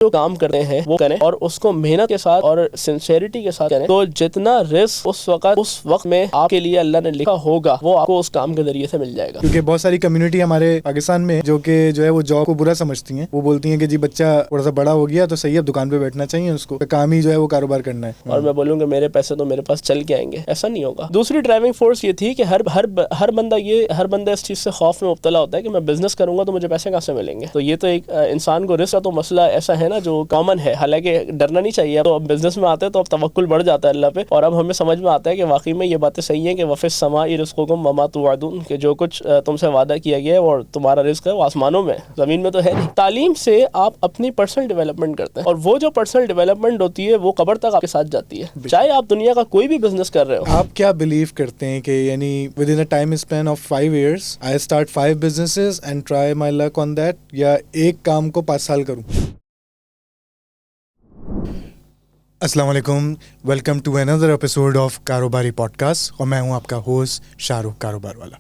جو کام کرتے ہیں وہ کریں اور اس کو محنت کے ساتھ اور سنسیریٹی کے ساتھ کریں, تو جتنا رزق اس وقت میں آپ کے لیے اللہ نے لکھا ہوگا وہ آپ کو اس کام کے ذریعے سے مل جائے گا. کیونکہ بہت ساری کمیونٹی ہمارے پاکستان میں جو کہ جو ہے وہ جاب کو برا سمجھتی ہیں, وہ بولتی ہیں کہ جی بچہ تھوڑا سا بڑا ہو گیا تو صحیح اب دکان پہ بیٹھنا چاہیے, اس کو کام ہی جو ہے وہ کاروبار کرنا ہے. اور میں بولوں کہ میرے پیسے تو میرے پاس چل کے آئیں گے, ایسا نہیں ہوگا. دوسری ڈرائیونگ فورس یہ تھی کہ ہر بندہ اس چیز سے خوف میں مبتلا ہوتا ہے کہ میں بزنس کروں گا تو مجھے پیسے کہاں سے ملیں گے. تو یہ تو ایک انسان کو رزق کا تو مسئلہ ایسا ہے نا جو کامن ہے, حالانکہ ڈرنا نہیں چاہیے. تو اب بزنس میں آتے ہیں تو اب توکل بڑھ جاتا ہے اللہ پہ, اور اب ہمیں سمجھ میں آتا ہے کہ واقعی میں یہ باتیں صحیح ہیں کہ وفی السماء رزقکم وما توعدون, کہ جو کچھ تم سے وعدہ کیا گیا ہے اور تمہارا رزق ہے وہ آسمانوں میں, زمین میں تو ہے نہیں. تعلیم سے آپ اپنی پرسنل ڈیولپمنٹ کرتے ہیں, اور وہ جو پرسنل ڈیولپمنٹ ہوتی ہے وہ قبر تک آپ کے ساتھ جاتی ہے, چاہے آپ دنیا کا کوئی بھی بزنس کر رہے ہو. آپ کیا بلیو کرتے ہیں کہ یعنی with in a time span of 5 years I start 5 businesses and try my luck on that, یا ایک کام کو 5 سال کروں؟ السلام علیکم, welcome to another episode of Karobari podcast, اور میں ہوں آپ کا ہوسٹ شاہ رخ کاروبار والا.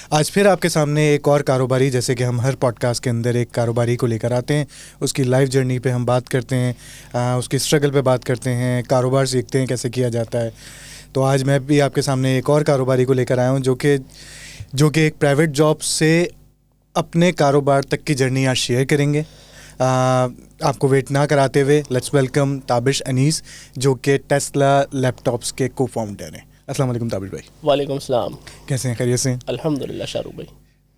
آج پھر آپ کے سامنے ایک اور کاروباری, جیسے کہ ہم ہر پوڈ کاسٹ کے اندر ایک کاروباری کو لے کر آتے ہیں, اس کی لائف جرنی پہ ہم بات کرتے ہیں, اس کی اسٹرگل پہ بات کرتے ہیں, کاروبار سیکھتے ہیں کیسے کیا جاتا ہے. تو آج میں بھی آپ کے سامنے ایک اور کاروباری کو لے کر آیا ہوں جو کہ ایک پرائیویٹ جاب سے اپنے کاروبار تک کی جرنی آج شیئر کریں گے. آپ کو ویٹ نہ کراتے ہوئے لیٹس ویلکم تابش انیس, جو کہ ٹیسلا لیپ ٹاپس کے کو فاؤنڈر ہیں. السلام علیکم تابش بھائی. وعلیکم السلام. کیسے ہیں, خیریت سے ہیں؟ الحمدللہ شاہ رخ بھائی.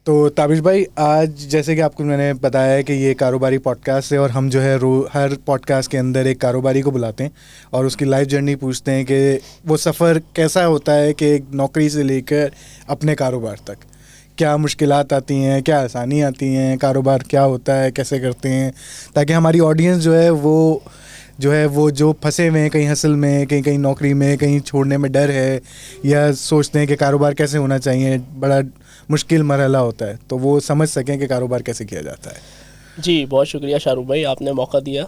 تو تابش بھائی, آج جیسے کہ آپ کو میں نے بتایا ہے کہ یہ کاروباری پوڈ کاسٹ ہے, اور ہم جو ہے ہر پوڈ کاسٹ کے اندر ایک کاروباری کو بلاتے ہیں اور اس کی لائف جرنی پوچھتے ہیں کہ وہ سفر کیسا ہوتا ہے, کہ ایک نوکری سے لے کر اپنے کاروبار تک کیا مشکلات آتی ہیں, کیا آسانی آتی ہیں, کاروبار کیا ہوتا ہے, کیسے کرتے ہیں, تاکہ ہماری آڈینس وہ جو پھنسے ہوئے ہیں کہیں حاصل میں, کہیں نوکری میں, کہیں چھوڑنے میں ڈر ہے, یا سوچتے ہیں کہ کاروبار کیسے ہونا چاہیے, بڑا مشکل مرحلہ ہوتا ہے, تو وہ سمجھ سکیں کہ کاروبار کیسے کیا جاتا ہے. جی بہت شکریہ شاہ رخ بھائی, آپ نے موقع دیا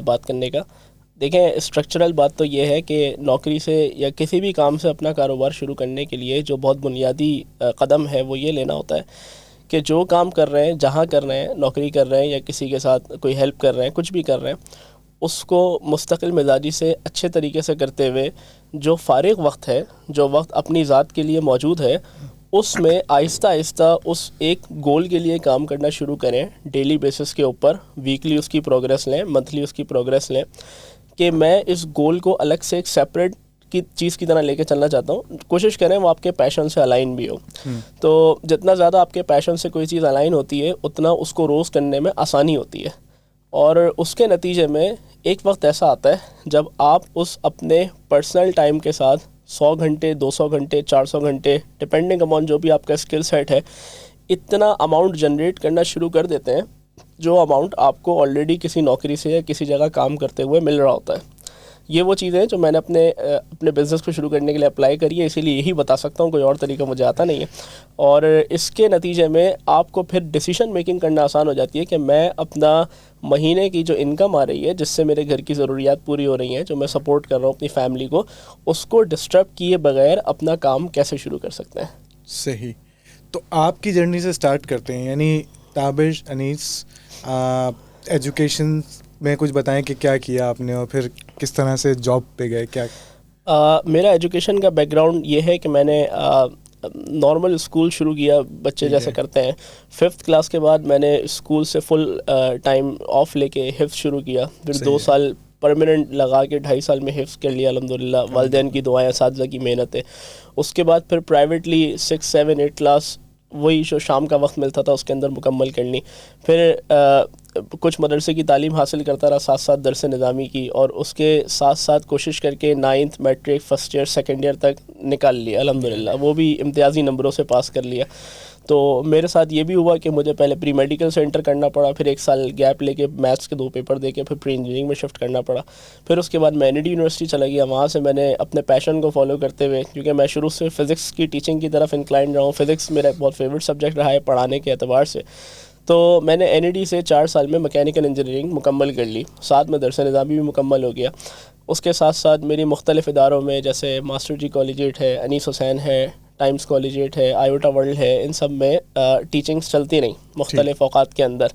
بات کرنے کا. دیکھیں, اسٹرکچرل بات تو یہ ہے کہ نوکری سے یا کسی بھی کام سے اپنا کاروبار شروع کرنے کے لیے جو بہت بنیادی قدم ہے وہ یہ لینا ہوتا ہے کہ جو کام کر رہے ہیں, جہاں کر رہے ہیں, نوکری کر رہے ہیں یا کسی کے ساتھ کوئی ہیلپ کر رہے ہیں, کچھ بھی کر رہے ہیں, اس کو مستقل مزاجی سے اچھے طریقے سے کرتے ہوئے جو فارغ وقت ہے, جو وقت اپنی ذات کے لیے موجود ہے, اس میں آہستہ آہستہ اس ایک گول کے لیے کام کرنا شروع کریں. ڈیلی بیسس کے اوپر ویکلی اس کی پروگریس لیں, منتھلی اس کی پروگریس لیں, کہ میں اس گول کو الگ سے ایک سیپریٹ کی چیز کی طرح لے کے چلنا چاہتا ہوں. کوشش کریں وہ آپ کے پیشن سے الائن بھی ہو. تو جتنا زیادہ آپ کے پیشن سے کوئی چیز الائن ہوتی ہے اتنا اس کو روز کرنے میں آسانی ہوتی ہے, اور اس کے نتیجے میں ایک وقت ایسا آتا ہے جب آپ اس اپنے پرسنل ٹائم کے ساتھ 100 گھنٹے 200 گھنٹے 400 گھنٹے ڈپینڈنگ اپون جو بھی آپ کا اسکل سیٹ ہے, اتنا اماؤنٹ جنریٹ کرنا شروع کر دیتے ہیں جو اماؤنٹ آپ کو آلریڈی کسی نوکری سے یا کسی جگہ کام کرتے ہوئے مل رہا ہوتا ہے. یہ وہ چیزیں ہیں جو میں نے اپنے بزنس کو شروع کرنے کے لیے اپلائی کری ہے, اسی لیے یہی بتا سکتا ہوں, کوئی اور طریقہ مجھے آتا نہیں ہے. اور اس کے نتیجے میں آپ کو پھر ڈیسیشن میکنگ کرنا آسان ہو جاتی ہے کہ میں اپنا مہینے کی جو انکم آ رہی ہے, جس سے میرے گھر کی ضروریات پوری ہو رہی ہیں, جو میں سپورٹ کر رہا ہوں اپنی فیملی کو, اس کو ڈسٹرب کیے بغیر اپنا کام کیسے شروع کر سکتے ہیں. صحیح. تو آپ کی جرنی سے سٹارٹ کرتے ہیں, یعنی تابش انیس ایجوکیشن میں کچھ بتائیں کہ کیا کیا آپ نے, اور پھر کس طرح سے جاب پہ گئے, کیا؟ میرا ایجوکیشن کا بیک گراؤنڈ یہ ہے کہ میں نے نارمل اسکول شروع کیا, بچے جیسے کرتے ہیں. 5th کلاس کے بعد میں نے اسکول سے فل ٹائم آف لے کے حفظ شروع کیا. پھر 2 سال پرماننٹ لگا کے 2.5 سال میں حفظ کر لیا الحمدللہ, والدین کی دعائیں, اساتذہ کی محنت ہے. اس کے بعد پھر پرائیویٹلی 6, 7, 8 کلاس وہی جو شام کا وقت ملتا تھا اس کے اندر مکمل کرنی. پھر کچھ مدرسے کی تعلیم حاصل کرتا رہا, ساتھ ساتھ درس نظامی کی, اور اس کے ساتھ ساتھ کوشش کر کے 9th matric, first year, second year تک نکال لیا الحمدللہ, وہ بھی امتیازی نمبروں سے پاس کر لیا. تو میرے ساتھ یہ بھی ہوا کہ مجھے پہلے پری میڈیکل سے انٹر کرنا پڑا, پھر 1 سال گیپ لے کے میتھس کے 2 پیپر دے کے پھر پری انجینئرنگ میں شفٹ کرنا پڑا. پھر اس کے بعد میں NID یونیورسٹی چلا گیا. وہاں سے میں نے اپنے پیشن کو فالو کرتے ہوئے, کیونکہ میں شروع سے فزکس کی ٹیچنگ کی طرف انکلائنڈ رہا ہوں, فزکس میرا بہت فیوریٹ سبجیکٹ رہا ہے پڑھانے کے اعتبار سے, تو میں نے NID سے 4 سال میں میکینیکل انجینئرنگ مکمل کر لی, ساتھ میں درس نظامی بھی مکمل ہو گیا. اس کے ساتھ ساتھ میری مختلف اداروں میں جیسے ماسٹر جی کالجیٹ ہے, انیس حسین ہے, ٹائمز کالجیٹ ہے, آئیوٹا ورلڈ ہے, ان سب میں ٹیچنگس چلتی رہیں مختلف اوقات کے اندر.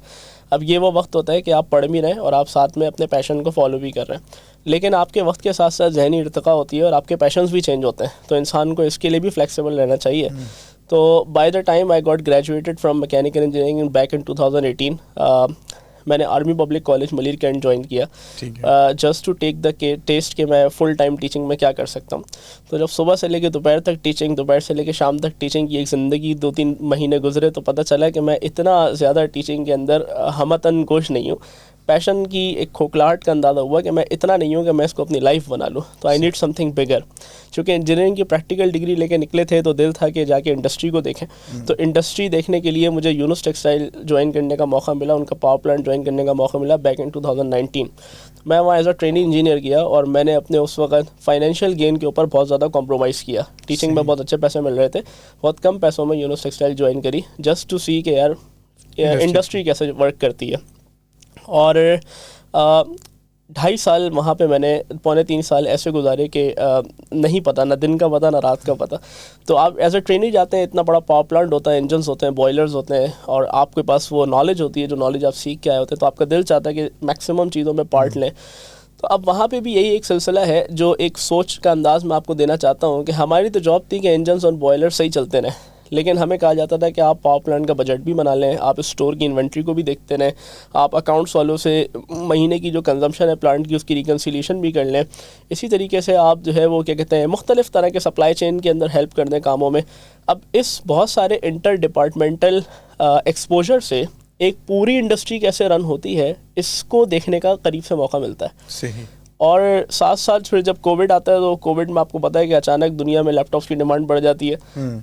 اب یہ وہ وقت ہوتا ہے کہ آپ پڑھ بھی رہے ہیں اور آپ ساتھ میں اپنے پیشن کو فالو بھی کر رہے ہیں, لیکن آپ کے وقت کے ساتھ ساتھ ذہنی ارتقاء ہوتی ہے اور آپ کے پیشنز بھی چینج ہوتے ہیں, تو انسان کو اس کے لیے بھی فلیکسیبل رہنا چاہیے. تو by the time I got graduated from mechanical engineering back in 2018, میں نے army public college Malir cantt join کیا just to take the test کہ میں فل ٹائم ٹیچنگ میں کیا کر سکتا ہوں. تو جب صبح سے لے کے دوپہر تک ٹیچنگ, دوپہر سے لے کے شام تک ٹیچنگ کی ایک زندگی 2-3 مہینے گزرے, تو پتہ چلا کہ میں اتنا زیادہ ٹیچنگ کے اندر ہمتن گوش نہیں ہوں. پیشن کی ایک کھوکھلاہٹ کا اندازہ ہوا کہ میں اتنا نہیں ہوں کہ میں اس کو اپنی لائف بنا لوں, تو آئی نیڈ سم تھنگ بگر. چونکہ انجینئرنگ کی پریکٹیکل ڈگری لے کے نکلے تھے تو دل تھا کہ جا کے انڈسٹری کو دیکھیں. تو انڈسٹری دیکھنے کے لیے مجھے یونس ٹیکسٹائل جوائن کرنے کا موقع ملا, ان کا پاور پلانٹ جوائن کرنے کا موقع ملا بیک ان 2019. میں وہاں ایز اے ٹریننگ انجینئر کیا اور میں نے اپنے اس وقت فائنینشیل گین کے اوپر بہت زیادہ کمپرومائز کیا. ٹیچنگ میں بہت اچھے پیسے مل رہے تھے, بہت کم پیسوں میں یونس ٹیکسٹائل جوائن کری جسٹ ٹو سی کہ یار انڈسٹری کیسے ورک کرتی ہے. اور 2.5 سال وہاں پہ میں نے 2.25 سال ایسے گزارے کہ نہیں پتہ, نہ دن کا پتہ نہ رات کا پتہ. تو آپ ایز اے ٹرینی جاتے ہیں, اتنا بڑا پاور پلانٹ ہوتا ہے, انجنس ہوتے ہیں, بوائلرز ہوتے ہیں, اور آپ کے پاس وہ نالج ہوتی ہے جو نالج آپ سیکھ کے آئے ہوتے ہیں, تو آپ کا دل چاہتا ہے کہ میکسیمم چیزوں میں پارٹ لیں. تو اب وہاں پہ بھی یہی ایک سلسلہ ہے جو ایک سوچ کا انداز میں آپ کو دینا چاہتا ہوں کہ ہماری تو جاب تھی کہ انجنس اور بوائلر صحیح چلتے رہیں, لیکن ہمیں کہا جاتا تھا کہ آپ پاور پلانٹ کا بجٹ بھی بنا لیں, آپ اسٹور کی انوینٹری کو بھی دیکھتے رہیں, آپ اکاؤنٹس والوں سے مہینے کی جو کنزمپشن ہے پلانٹ کی اس کی ریکنسیلیشن بھی کر لیں. اسی طریقے سے آپ جو ہے وہ کیا کہتے ہیں مختلف طرح کے سپلائی چین کے اندر ہیلپ کر دیں کاموں میں. اب اس بہت سارے انٹر ڈپارٹمنٹل ایکسپوجر سے ایک پوری انڈسٹری کیسے رن ہوتی ہے اس کو دیکھنے کا قریب سے موقع ملتا ہے. صحیح. اور ساتھ ساتھ پھر جب کووڈ آتا ہے تو کووڈ میں آپ کو پتہ ہے کہ اچانک دنیا میں لیپ ٹاپس کی ڈیمانڈ بڑھ جاتی ہے.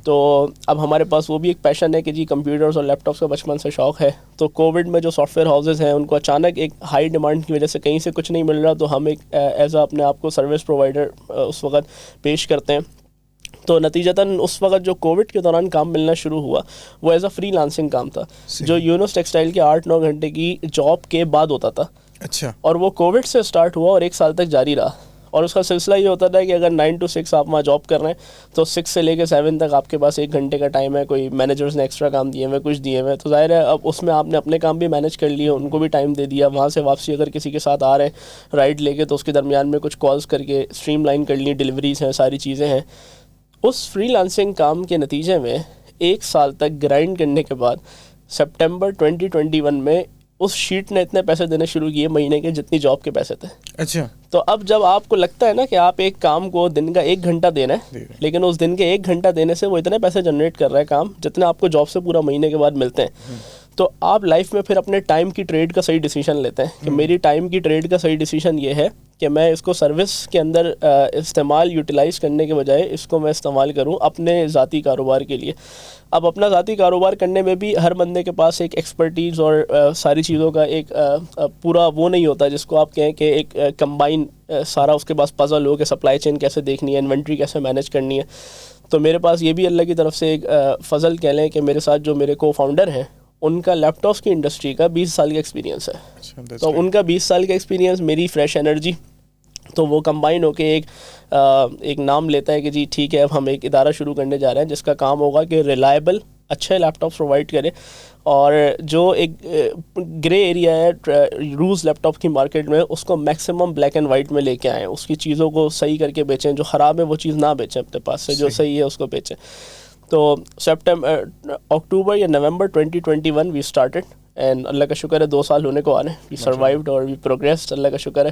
تو اب ہمارے پاس وہ بھی ایک پیشن ہے کہ جی کمپیوٹرز اور لیپ ٹاپس کا بچپن سے شوق ہے. تو کووڈ میں جو سافٹ ویئر ہاؤسز ہیں ان کو اچانک ایک ہائی ڈیمانڈ کی وجہ سے کہیں سے کچھ نہیں مل رہا, تو ہم ایک ایز اے اپنے آپ کو سروس پرووائڈر اس وقت پیش کرتے ہیں. تو نتیجتاً اس وقت جو کووڈ کے دوران کام ملنا شروع ہوا وہ ایز اے فری لانسنگ کام تھا, جو یونس ٹیکسٹائل کے 8-9 گھنٹے کی جاب کے بعد ہوتا تھا. اچھا. اور وہ کووڈ سے اسٹارٹ ہوا اور 1 سال تک جاری رہا. اور اس کا سلسلہ یہ ہوتا تھا کہ اگر 9 to 6 آپ وہاں جاب کر رہے ہیں تو 6 سے لے کے 7 تک آپ کے پاس 1 گھنٹے کا ٹائم ہے. کوئی مینیجرز نے ایکسٹرا کام دیے ہوئے, کچھ دیے ہوئے, تو ظاہر ہے اب اس میں آپ نے اپنے کام بھی مینیج کر لیے, ان کو بھی ٹائم دے دیا. وہاں سے واپسی اگر کسی کے ساتھ آ رہے ہیں رائڈ لے کے تو اس کے درمیان میں کچھ کالز کر کے اسٹریم لائن کر لی, ڈیلیوریز ہیں, ساری چیزیں ہیں. اس فری لانسنگ کام کے نتیجے میں 1 سال تک گرائنڈ کرنے کے بعد سپٹمبر 2021 میں اس شیٹ نے اتنے پیسے دینے شروع کیے مہینے کے جتنی جاب کے پیسے تھے. اچھا. تو اب جب آپ کو لگتا ہے نا کہ آپ ایک کام کو دن کا 1 گھنٹہ دینا ہے, لیکن اس دن کے 1 گھنٹہ دینے سے وہ اتنے پیسے جنریٹ کر رہا ہے کام جتنے آپ کو جاب سے پورا مہینے کے بعد ملتے ہیں, تو آپ لائف میں پھر اپنے ٹائم کی ٹریڈ کا صحیح ڈیسیشن لیتے ہیں کہ میری ٹائم کی ٹریڈ کا صحیح ڈیسیشن یہ ہے کہ میں اس کو سروس کے اندر استعمال یوٹیلائز کرنے کے بجائے اس کو میں استعمال کروں اپنے ذاتی کاروبار کے لیے. اب اپنا ذاتی کاروبار کرنے میں بھی ہر بندے کے پاس ایک ایکسپرٹیز اور ساری چیزوں کا ایک پورا وہ نہیں ہوتا جس کو آپ کہیں کہ ایک کمبائن سارا اس کے پاس پزل ہو کہ سپلائی چین کیسے دیکھنی ہے, انوینٹری کیسے مینیج کرنی ہے. تو میرے پاس یہ بھی اللہ کی طرف سے ایک فضل کہہ لیں کہ میرے ساتھ جو میرے کو فاؤنڈر ہیں ان کا لیپ ٹاپس کی انڈسٹری کا 20 سال کا ایکسپیرینس ہے. تو ان کا 20 سال کا ایکسپیرینس, میری فریش انرجی, تو وہ کمبائن ہو کے ایک نام لیتا ہے کہ جی ٹھیک ہے اب ہم ایک ادارہ شروع کرنے جا رہے ہیں جس کا کام ہوگا کہ ریلائبل اچھے لیپ ٹاپس پرووائڈ کرے, اور جو ایک گرے ایریا ہے روز لیپ ٹاپ کی مارکیٹ میں اس کو میکسیمم بلیک اینڈ وائٹ میں لے کے آئیں, اس کی چیزوں کو صحیح کر کے بیچیں, جو خراب ہے وہ چیز نہ بیچیں اپنے پاس سے, جو صحیح ہے اس کو بیچیں. تو اکتوبر یا نومبر 2021 وی اسٹارٹڈ, اینڈ اللہ کا شکر ہے 2 سال ہونے کو آ رہے ہیں, وی سروائیوڈ اور وی پروگریسڈ, اللہ کا شکر ہے.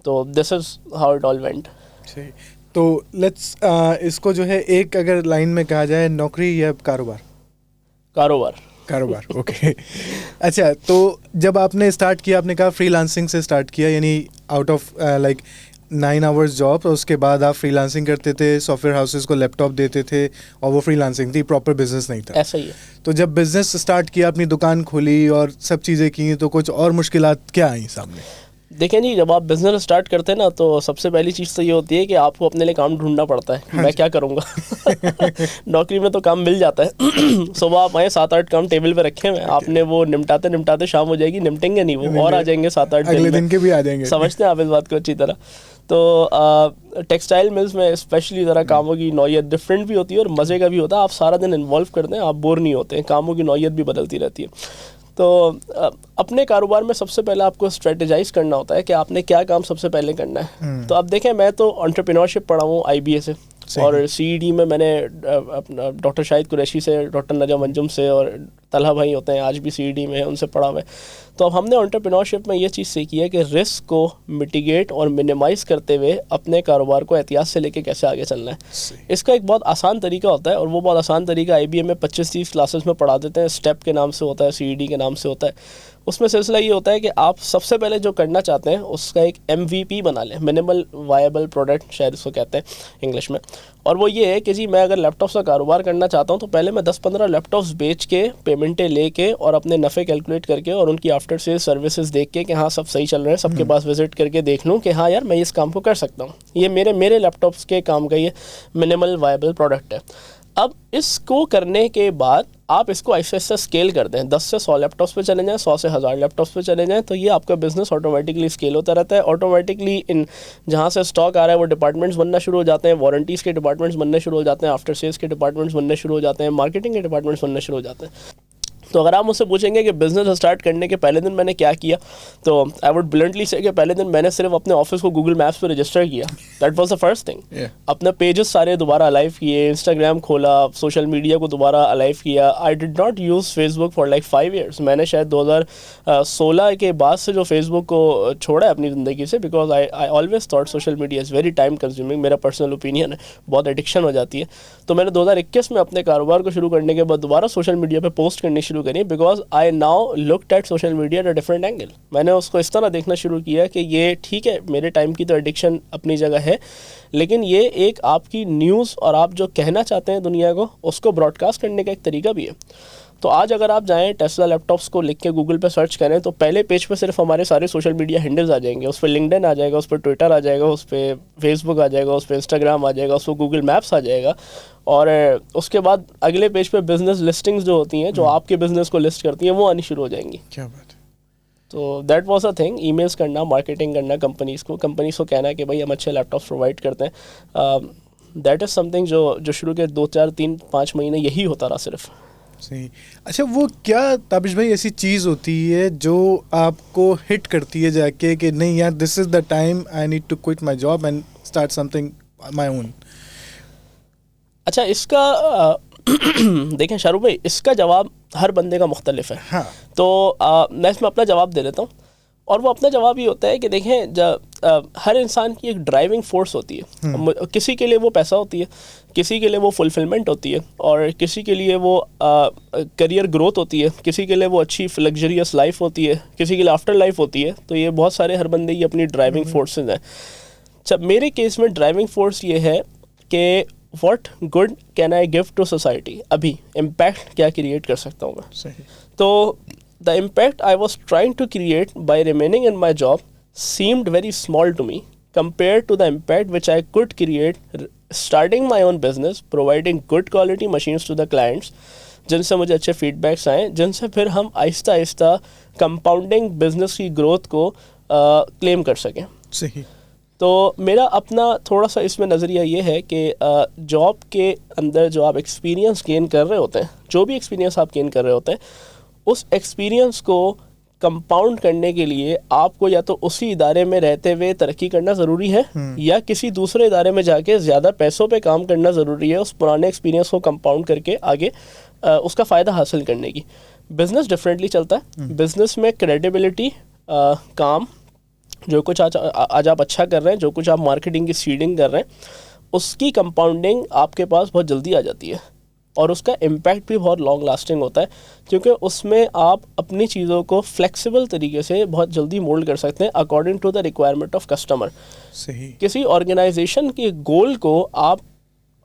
تو this is how it all went. صحیح. تو لیٹس اس کو جو ہے ایک اگر لائن میں کہا جائے نوکری یا کاروبار؟ کاروبار. اوکے. اچھا, تو جب آپ نے اسٹارٹ کیا آپ نے کہا فری لانسنگ سے اسٹارٹ کیا, یعنی out of like 9 hours job, اور اس کے بعد آپ فری لانسنگ کرتے تھے, سافٹ ویئر ہاؤسز کو لیپ ٹاپ دیتے تھے, اور وہ فری لانسنگ تھی, پراپر بزنس نہیں تھا. ایسا ہی ہے. تو جب بزنس اسٹارٹ کیا, اپنی دکان کھولی اور سب چیزیں کی, تو کچھ اور مشکلات کیا آئیں سامنے؟ دیکھیں جی, جب آپ بزنس اسٹارٹ کرتے ہیں نا تو سب سے پہلی چیز تو یہ ہوتی ہے کہ آپ کو اپنے لیے کام ڈھونڈنا پڑتا ہے. میں کیا کروں گا؟ نوکری میں تو کام مل جاتا ہے, صبح آپ آئیں 7-8 کام ٹیبل پہ رکھے ہوئے, آپ نے وہ نمٹاتے شام ہو جائے گی, نمٹیں گے نہیں وہ, اور آ جائیں گے 7-8 اگلے دن کے بھی آ جائیں گے. سمجھتے ہیں آپ اس بات کو اچھی طرح. تو ٹیکسٹائل ملز میں اسپیشلی ذرا کاموں کی نوعیت ڈفرینٹ بھی ہوتی ہے اور مزے کا بھی ہوتا ہے. آپ سارا دن انوالو کرتے ہیں, آپ بور نہیں ہوتے ہیں, کاموں کی نوعیت بھی بدلتی رہتی ہے. تو اپنے کاروبار میں سب سے پہلے آپ کو اسٹریٹجائز کرنا ہوتا ہے کہ آپ نے کیا کام سب سے پہلے کرنا ہے. تو اب دیکھیں میں تو انٹرپرینورشپ پڑھا ہوں IBA سے, اور CED میں نے ڈاکٹر شاہد قریشی سے, ڈاکٹر نجم انجم سے, اور طلحہ بھائی ہوتے ہیں آج بھی CED میں, ان سے پڑھا ہوا ہے. تو اب ہم نے انٹرپرینورشپ میں یہ چیز سیکھی ہے کہ رسک کو میٹیگیٹ اور منیمائز کرتے ہوئے اپنے کاروبار کو احتیاط سے لے کے کیسے آگے چلنا ہے. اس کا ایک بہت آسان طریقہ ہوتا ہے, اور وہ بہت آسان طریقہ IBA میں 25-30 کلاسز میں پڑھا دیتے ہیں. اسٹیپ کے نام سے ہوتا ہے, CED کے نام سے ہوتا ہے. اس میں سلسلہ یہ ہوتا ہے کہ آپ سب سے پہلے جو کرنا چاہتے ہیں اس کا ایک MVP بنا لیں, منیمل وائبل پروڈکٹ شاید اس کو کہتے ہیں انگلش میں. اور وہ یہ ہے کہ جی میں اگر لیپ ٹاپس کا کاروبار کرنا چاہتا ہوں تو پہلے میں 10-15 لیپ ٹاپس بیچ کے, پیمنٹیں لے کے, اور اپنے نفع کیلکولیٹ کر کے, اور ان کی آفٹر سیل سروسز دیکھ کے کہ ہاں سب صحیح چل رہے ہیں, سب کے پاس وزٹ کر کے دیکھ لوں کہ ہاں یار میں اس کام کو کر سکتا ہوں. یہ میرے لیپ ٹاپس کے کام کا یہ منیمل وائبل پروڈکٹ ہے. اب اس کو کرنے کے بعد آپ اس کو ایسے ایسے اسکیل کر دیں, 10 سے 100 لیپ ٹاپس پہ چلے جائیں, 100 سے 1000 لیپ ٹاپس پہ چلے جائیں, تو یہ آپ کا بزنس آٹومیٹکلی اسکیل ہوتا رہتا ہے. آٹومیٹکلی جہاں سے اسٹاک آ رہا ہے وہ ڈپارٹمنٹس بننا شروع ہو جاتے ہیں, وارنٹیز کے ڈپارٹمنٹس بننے شروع ہو جاتے ہیں, آفٹر سیلس کے ڈپارٹمنٹس بننے شروع ہو جاتے ہیں, مارکیٹنگ کے ڈپارٹمنٹس بننے شروع ہو جاتے ہیں. تو اگر آپ مجھ سے پوچھیں گے کہ بزنس اسٹارٹ کرنے کے پہلے دن میں نے کیا کیا, تو آئی ووڈ بلنٹلی سے کہ پہلے دن میں نے صرف اپنے آفس کو گوگل میپس پہ رجسٹر کیا. That was the first thing. اپنے پیجز سارے دوبارہ الائیو کیے, انسٹاگرام کھولا, سوشل میڈیا کو دوبارہ الائیو کیا. I did not use Facebook for like 5 years. میں نے شاید 2016 کے بعد سے جو فیس بک کو چھوڑا ہے اپنی زندگی سے, because I always thought social media is very time consuming. میرا پرسنل اوپینین ہے, بہت ایڈکشن ہو جاتی ہے. تو میں نے 2021 میں اپنے کاروبار کو شروع کرنے کے بعد دوبارہ سوشل میڈیا پہ پوسٹ کرنی شروع کری, because I now looked at social media at a different angle. میں نے اس کو اس طرح دیکھنا شروع کیا کہ یہ ٹھیک ہے, میرے ٹائم کی تو ایڈکشن اپنی جگہ ہے, لیکن یہ ایک آپ کی نیوز اور آپ جو کہنا چاہتے ہیں دنیا کو اس کو براڈ کاسٹ کرنے کا ایک طریقہ بھی ہے. تو آج اگر آپ جائیں ٹیسلا لیپ ٹاپس کو لکھ کے گوگل پہ سرچ کریں تو پہلے پیج پہ صرف ہمارے سارے سوشل میڈیا ہینڈلز آ جائیں گے. اس پہ لنکڈن آ جائے گا, اس پہ ٹویٹر آ جائے گا, اس پہ فیس بک آ جائے گا, اس پہ انسٹاگرام آ جائے گا, اس پہ گوگل میپس آ جائے گا. اور اس کے بعد اگلے پیج پہ بزنس لسٹنگز جو ہوتی ہیں, جو آپ کے بزنس کو لسٹ کرتی ہیں, وہ آنی شروع ہو جائیں گی. کیا بات ہے. تو that was a thing. Emails کرنا, مارکیٹنگ کرنا کمپنیز کو کہنا کہ بھائی ہم اچھے لیپ ٹاپس پرووائڈ کرتے ہیں. دیٹ از سم تھنگ جو شروع کے 2-4-3-5 مہینے یہی ہوتا رہا صرف. صحیح. اچھا وہ کیا تابش بھائی ایسی چیز ہوتی ہے جو آپ کو ہٹ کرتی ہے جا کے کہ نہیں یار this is the time I need to quit my job and start something my own? اچھا اس کا دیکھیں شاہ رخ بھائی, اس کا جواب ہر بندے کا مختلف ہے. ہاں. تو میں اس میں اپنا جواب دے دیتا ہوں, اور وہ اپنا جواب یہ ہوتا ہے کہ دیکھیں ہر انسان کی ایک ڈرائیونگ فورس ہوتی ہے. کسی کے لیے وہ پیسہ ہوتی ہے, کسی کے لیے وہ فلفلمنٹ ہوتی ہے, اور کسی کے لیے وہ کریئر گروتھ ہوتی ہے, کسی کے لیے وہ اچھی لگژریس لائف ہوتی ہے, کسی کے لیے آفٹر لائف ہوتی ہے. تو یہ بہت سارے ہر بندے کی اپنی ڈرائیونگ فورسز ہیں. اچھا میرے کیس میں ڈرائیونگ فورس یہ ہے کہ what good can I give to society, ابھی امپیکٹ کیا کریٹ کر سکتا ہوں میں. صحیح. تو the impact I was trying to create by remaining in my job seemed very small to me compared to the impact which I could create starting my own business, providing good quality machines to the clients, جن سے مجھے اچھے feed backs آئیں, جن سے پھر ہم آہستہ آہستہ کمپاؤنڈنگ بزنس کی گروتھ کو کلیم کر سکیں. صحیح. تو میرا اپنا تھوڑا سا اس میں نظریہ یہ ہے کہ جاب کے اندر جو آپ ایکسپیرینس گین کر رہے ہوتے ہیں, جو بھی ایکسپیرینس آپ گین کر رہے ہوتے ہیں, اس ایکسپیرینس کو کمپاؤنڈ کرنے کے لیے آپ کو یا تو اسی ادارے میں رہتے ہوئے ترقی کرنا ضروری ہے, یا کسی دوسرے ادارے میں جا کے زیادہ پیسوں پہ کام کرنا ضروری ہے اس پرانے ایکسپیرینس کو کمپاؤنڈ کر کے آگے اس کا فائدہ حاصل کرنے کی. بزنس ڈفرینٹلی چلتا ہے. بزنس میں کریڈیبلٹی, کام, جو کچھ آج آپ اچھا کر رہے ہیں, جو کچھ آپ مارکیٹنگ کی سیڈنگ کر رہے ہیں, اس کی کمپاؤنڈنگ آپ کے پاس بہت جلدی آ جاتی ہے, اور اس کا امپیکٹ بھی بہت لانگ لاسٹنگ ہوتا ہے, کیونکہ اس میں آپ اپنی چیزوں کو فلیکسیبل طریقے سے بہت جلدی مولڈ کر سکتے ہیں according to the requirement of customer. صحیح. کسی آرگنائزیشن کے گول کو آپ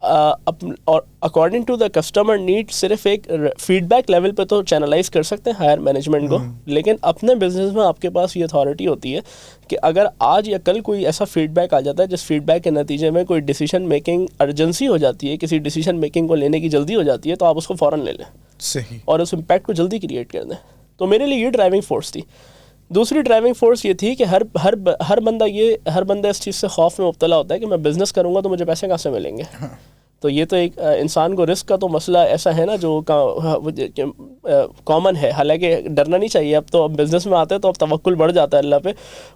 according to the customer need صرف ایک فیڈ بیک لیول پہ تو چینلائز کر سکتے ہیں ہائر مینجمنٹ کو, لیکن اپنے بزنس میں آپ کے پاس یہ اتھارٹی ہوتی ہے کہ اگر آج یا کل کوئی ایسا فیڈ بیک آ جاتا ہے جس فیڈ بیک کے نتیجے میں کوئی ڈیسیژن میکنگ ارجنسی ہو جاتی ہے, کسی ڈیسیژن میکنگ کو لینے کی جلدی ہو جاتی ہے, تو آپ اس کو فوراً لے لیں. صحیح. اور اس امپیکٹ کو جلدی کریٹ کر دیں. تو میرے لیے یہ ڈرائیونگ فورس تھی. دوسری ڈرائیونگ فورس یہ تھی کہ ہر بندہ اس چیز سے خوف میں مبتلا ہوتا ہے کہ میں بزنس کروں گا تو مجھے پیسے کہاں سے ملیں گے. تو یہ تو ایک انسان کو رزق کا تو مسئلہ ایسا ہے نا جو کامن ہے. حالانکہ ڈرنا نہیں چاہیے. اب تو اب بزنس میں آتے ہیں تو اب توکل بڑھ جاتا ہے اللہ پہ,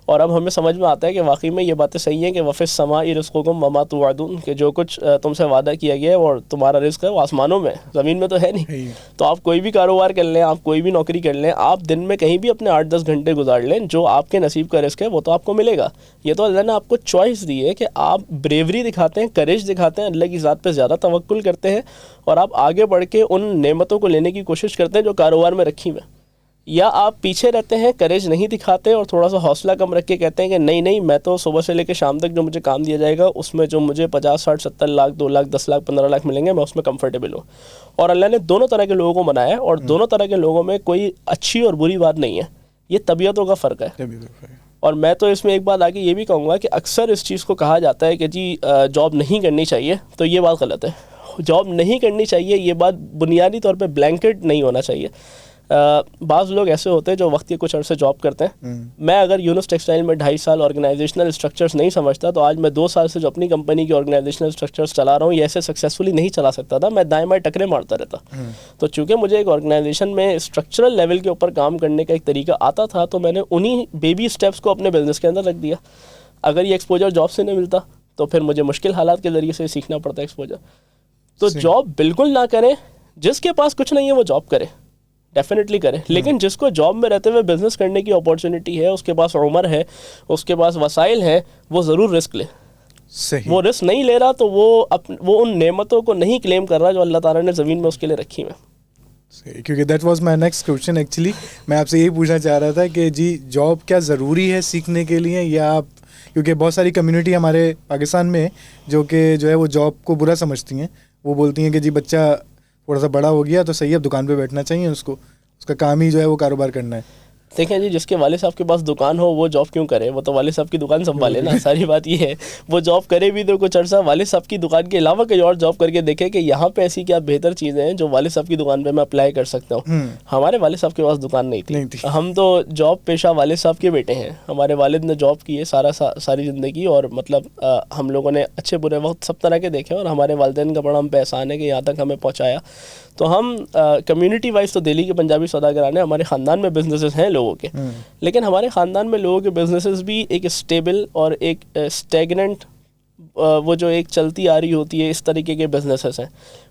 اور اب ہمیں سمجھ میں آتا ہے کہ واقعی میں یہ باتیں صحیح ہیں کہ وفی السماء رزقکم وما توعدون, کہ جو کچھ تم سے وعدہ کیا گیا ہے اور تمہارا رزق ہے وہ آسمانوں میں, زمین میں تو ہے نہیں. تو آپ کوئی بھی کاروبار کر لیں, آپ کوئی بھی نوکری کر لیں, آپ دن میں کہیں بھی اپنے 8-10 گھنٹے گزار لیں, جو آپ کے نصیب کا رزق ہے وہ تو آپ کو ملے گا. یہ تو اللہ نے آپ کو چوائس دی ہے کہ آپ بریوری دکھاتے ہیں, کریج دکھاتے ہیں, اللہ کی ذات پہ زیادہ توکل کرتے ہیں, اور آپ آگے بڑھ کے ان نعمتوں کو لینے کی کوشش کرتے ہیں جو کاروبار میں رکھی ہوئی ہیں, یا آپ پیچھے رہتے ہیں, کریج نہیں دکھاتے اور تھوڑا سا حوصلہ کم رکھ کے کہتے ہیں کہ نہیں نہیں میں تو صبح سے لے کے شام تک جو مجھے کام دیا جائے گا اس میں جو مجھے 50, 60, 70 لاکھ, 2 لاکھ, 10 لاکھ, 15 لاکھ ملیں گے, میں اس میں کمفرٹیبل ہوں. اور اللہ نے دونوں طرح کے لوگوں کو بنایا ہے, اور دونوں طرح کے لوگوں میں کوئی اچھی اور بری بات نہیں ہے, یہ طبیعتوں کا فرق ہے. اور میں تو اس میں ایک بات آگے یہ بھی کہوں گا کہ اکثر اس چیز کو کہا جاتا ہے کہ جی جاب نہیں کرنی چاہیے, تو یہ بات غلط ہے. جاب نہیں کرنی چاہیے یہ بات بنیادی طور پہ بلینکٹ نہیں ہونا چاہیے. بعض لوگ ایسے ہوتے ہیں جو وقت کے کچھ عرصے جاب کرتے ہیں. میں اگر یونس ٹیکسٹائل میں 2.5 سال آرگنائزیشنل اسٹرکچرز نہیں سمجھتا تو آج میں 2 سال سے جو اپنی کمپنی کی آرگنائزیشنل اسٹرکچرز چلا رہا ہوں یہ ایسے سکسیزفلی نہیں چلا سکتا تھا. میں دائیں بائیں ٹکرے مارتا رہتا. تو چونکہ مجھے ایک آرگنائزیشن میں اسٹرکچرل لیول کے اوپر کام کرنے کا ایک طریقہ آتا تھا تو میں نے انہی بیبی اسٹیپس کو اپنے بزنس کے اندر رکھ دیا. اگر یہ ایکسپوجر جاب سے نہیں ملتا تو پھر مجھے مشکل حالات کے ذریعے سے سیکھنا پڑتا ہے ایکسپوجر. تو جاب بالکل نہ کریں. جس کے پاس کچھ نہیں ہے وہ جاب کرے, ڈیفینیٹلی کرے, لیکن جس کو جاب میں رہتے ہوئے بزنس کرنے کی اپارچونیٹی ہے, اس کے پاس عمر ہے, اس کے پاس وسائل ہیں, وہ ضرور رسک لے. صحیح. وہ رسک نہیں لے رہا تو وہ ان نعمتوں کو نہیں کلیم کر رہا جو اللہ تعالیٰ نے زمین میں اس کے لیے رکھی ہوئی. صحیح, کیونکہ that was my next question actually. میں آپ سے یہی پوچھنا چاہ رہا تھا کہ جی جاب کیا ضروری ہے سیکھنے کے لیے, یا آپ, کیونکہ بہت ساری کمیونٹی ہمارے پاکستان میں جو کہ جو ہے وہ جاب کو برا سمجھتی ہیں. وہ بولتی ہیں کہ جی بچہ تھوڑا سا بڑا ہو گیا تو صحیح اب دکان پہ بیٹھنا چاہیے, اس کا کام ہی جو ہے وہ کاروبار کرنا ہے. دیکھیں جی, جس کے والد صاحب کے پاس دکان ہو وہ جاب کیوں کرے, وہ تو والد صاحب کی دکان سنبھالے نا. ساری بات یہ ہے, وہ جاب کرے بھی تو کچھ عرصہ والد صاحب کی دکان کے علاوہ کہیں اور جاب کر کے دیکھے کہ یہاں پہ ایسی کیا بہتر چیزیں ہیں جو والد صاحب کی دکان پہ میں اپلائی کر سکتا ہوں. ہمارے والد صاحب کے پاس دکان نہیں تھی. ہم تو جاب پیشہ والد صاحب کے بیٹے ہیں. ہمارے والد نے جاب کی ہے ساری زندگی, اور مطلب ہم لوگوں نے اچھے برے وقت سب طرح کے دیکھے, اور ہمارے والدین کا بڑا ہم پہ احسان ہے کہ یہاں تک ہمیں پہنچایا. تو ہم کمیونٹی وائز تو دہلی کے پنجابی سوداگران ہیں, ہمارے خاندان میں بزنسز ہیں لوگوں کے, لیکن ہمارے خاندان میں لوگوں کے بزنسز بھی ایک اسٹیبل اور ایک اسٹیگننٹ, وہ جو ایک چلتی آ رہی ہوتی ہے اس طریقے کے بزنسز ہیں.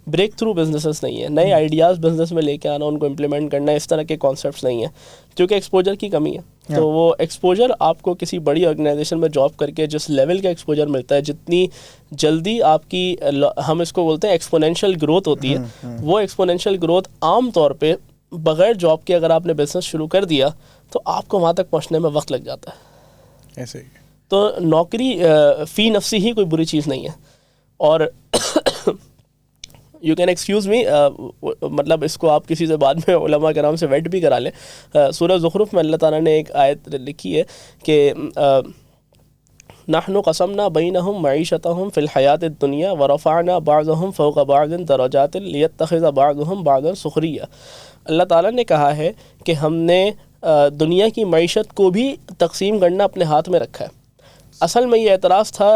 بریک تھرو بزنسز نہیں ہیں, نئے آئیڈیاز بزنس میں لے کے آنا, ان کو امپلیمنٹ کرنا, اس طرح کے کانسیپٹس نہیں ہیں, کیونکہ ایکسپوجر کی کمی ہے. تو وہ ایکسپوجر آپ کو کسی بڑی آرگنائزیشن میں جاب کر کے جس لیول کا ایکسپوجر ملتا ہے, جتنی جلدی آپ کی, ہم اس کو بولتے ہیں ایکسپونینشیل گروتھ ہوتی ہے, وہ ایکسپونینشیل گروتھ عام طور پہ بغیر جاب کے اگر آپ نے بزنس شروع کر دیا تو آپ کو وہاں تک پہنچنے میں وقت لگ جاتا ہے. ایسے ہی. تو نوکری فی نفسی ہی کوئی بری چیز نہیں ہے. اور یو کین ایکسکیوز می, مطلب اس کو آپ کسی سے بعد میں علماء کرام سے ویٹ بھی کرا لیں. سورہ زخرف میں اللہ تعالیٰ نے ایک آیت لکھی ہے کہ نحن قسمنا بینہم معیشتہم فی الحیات الدنیا ورفعنا بعضہم فوق بعض درجات لیتخذ بعضہم بعضا سخریہ. اللہ تعالیٰ نے کہا ہے کہ ہم نے دنیا کی معیشت کو بھی تقسیم کرنا اپنے ہاتھ میں رکھا ہے. اصل میں یہ اعتراض تھا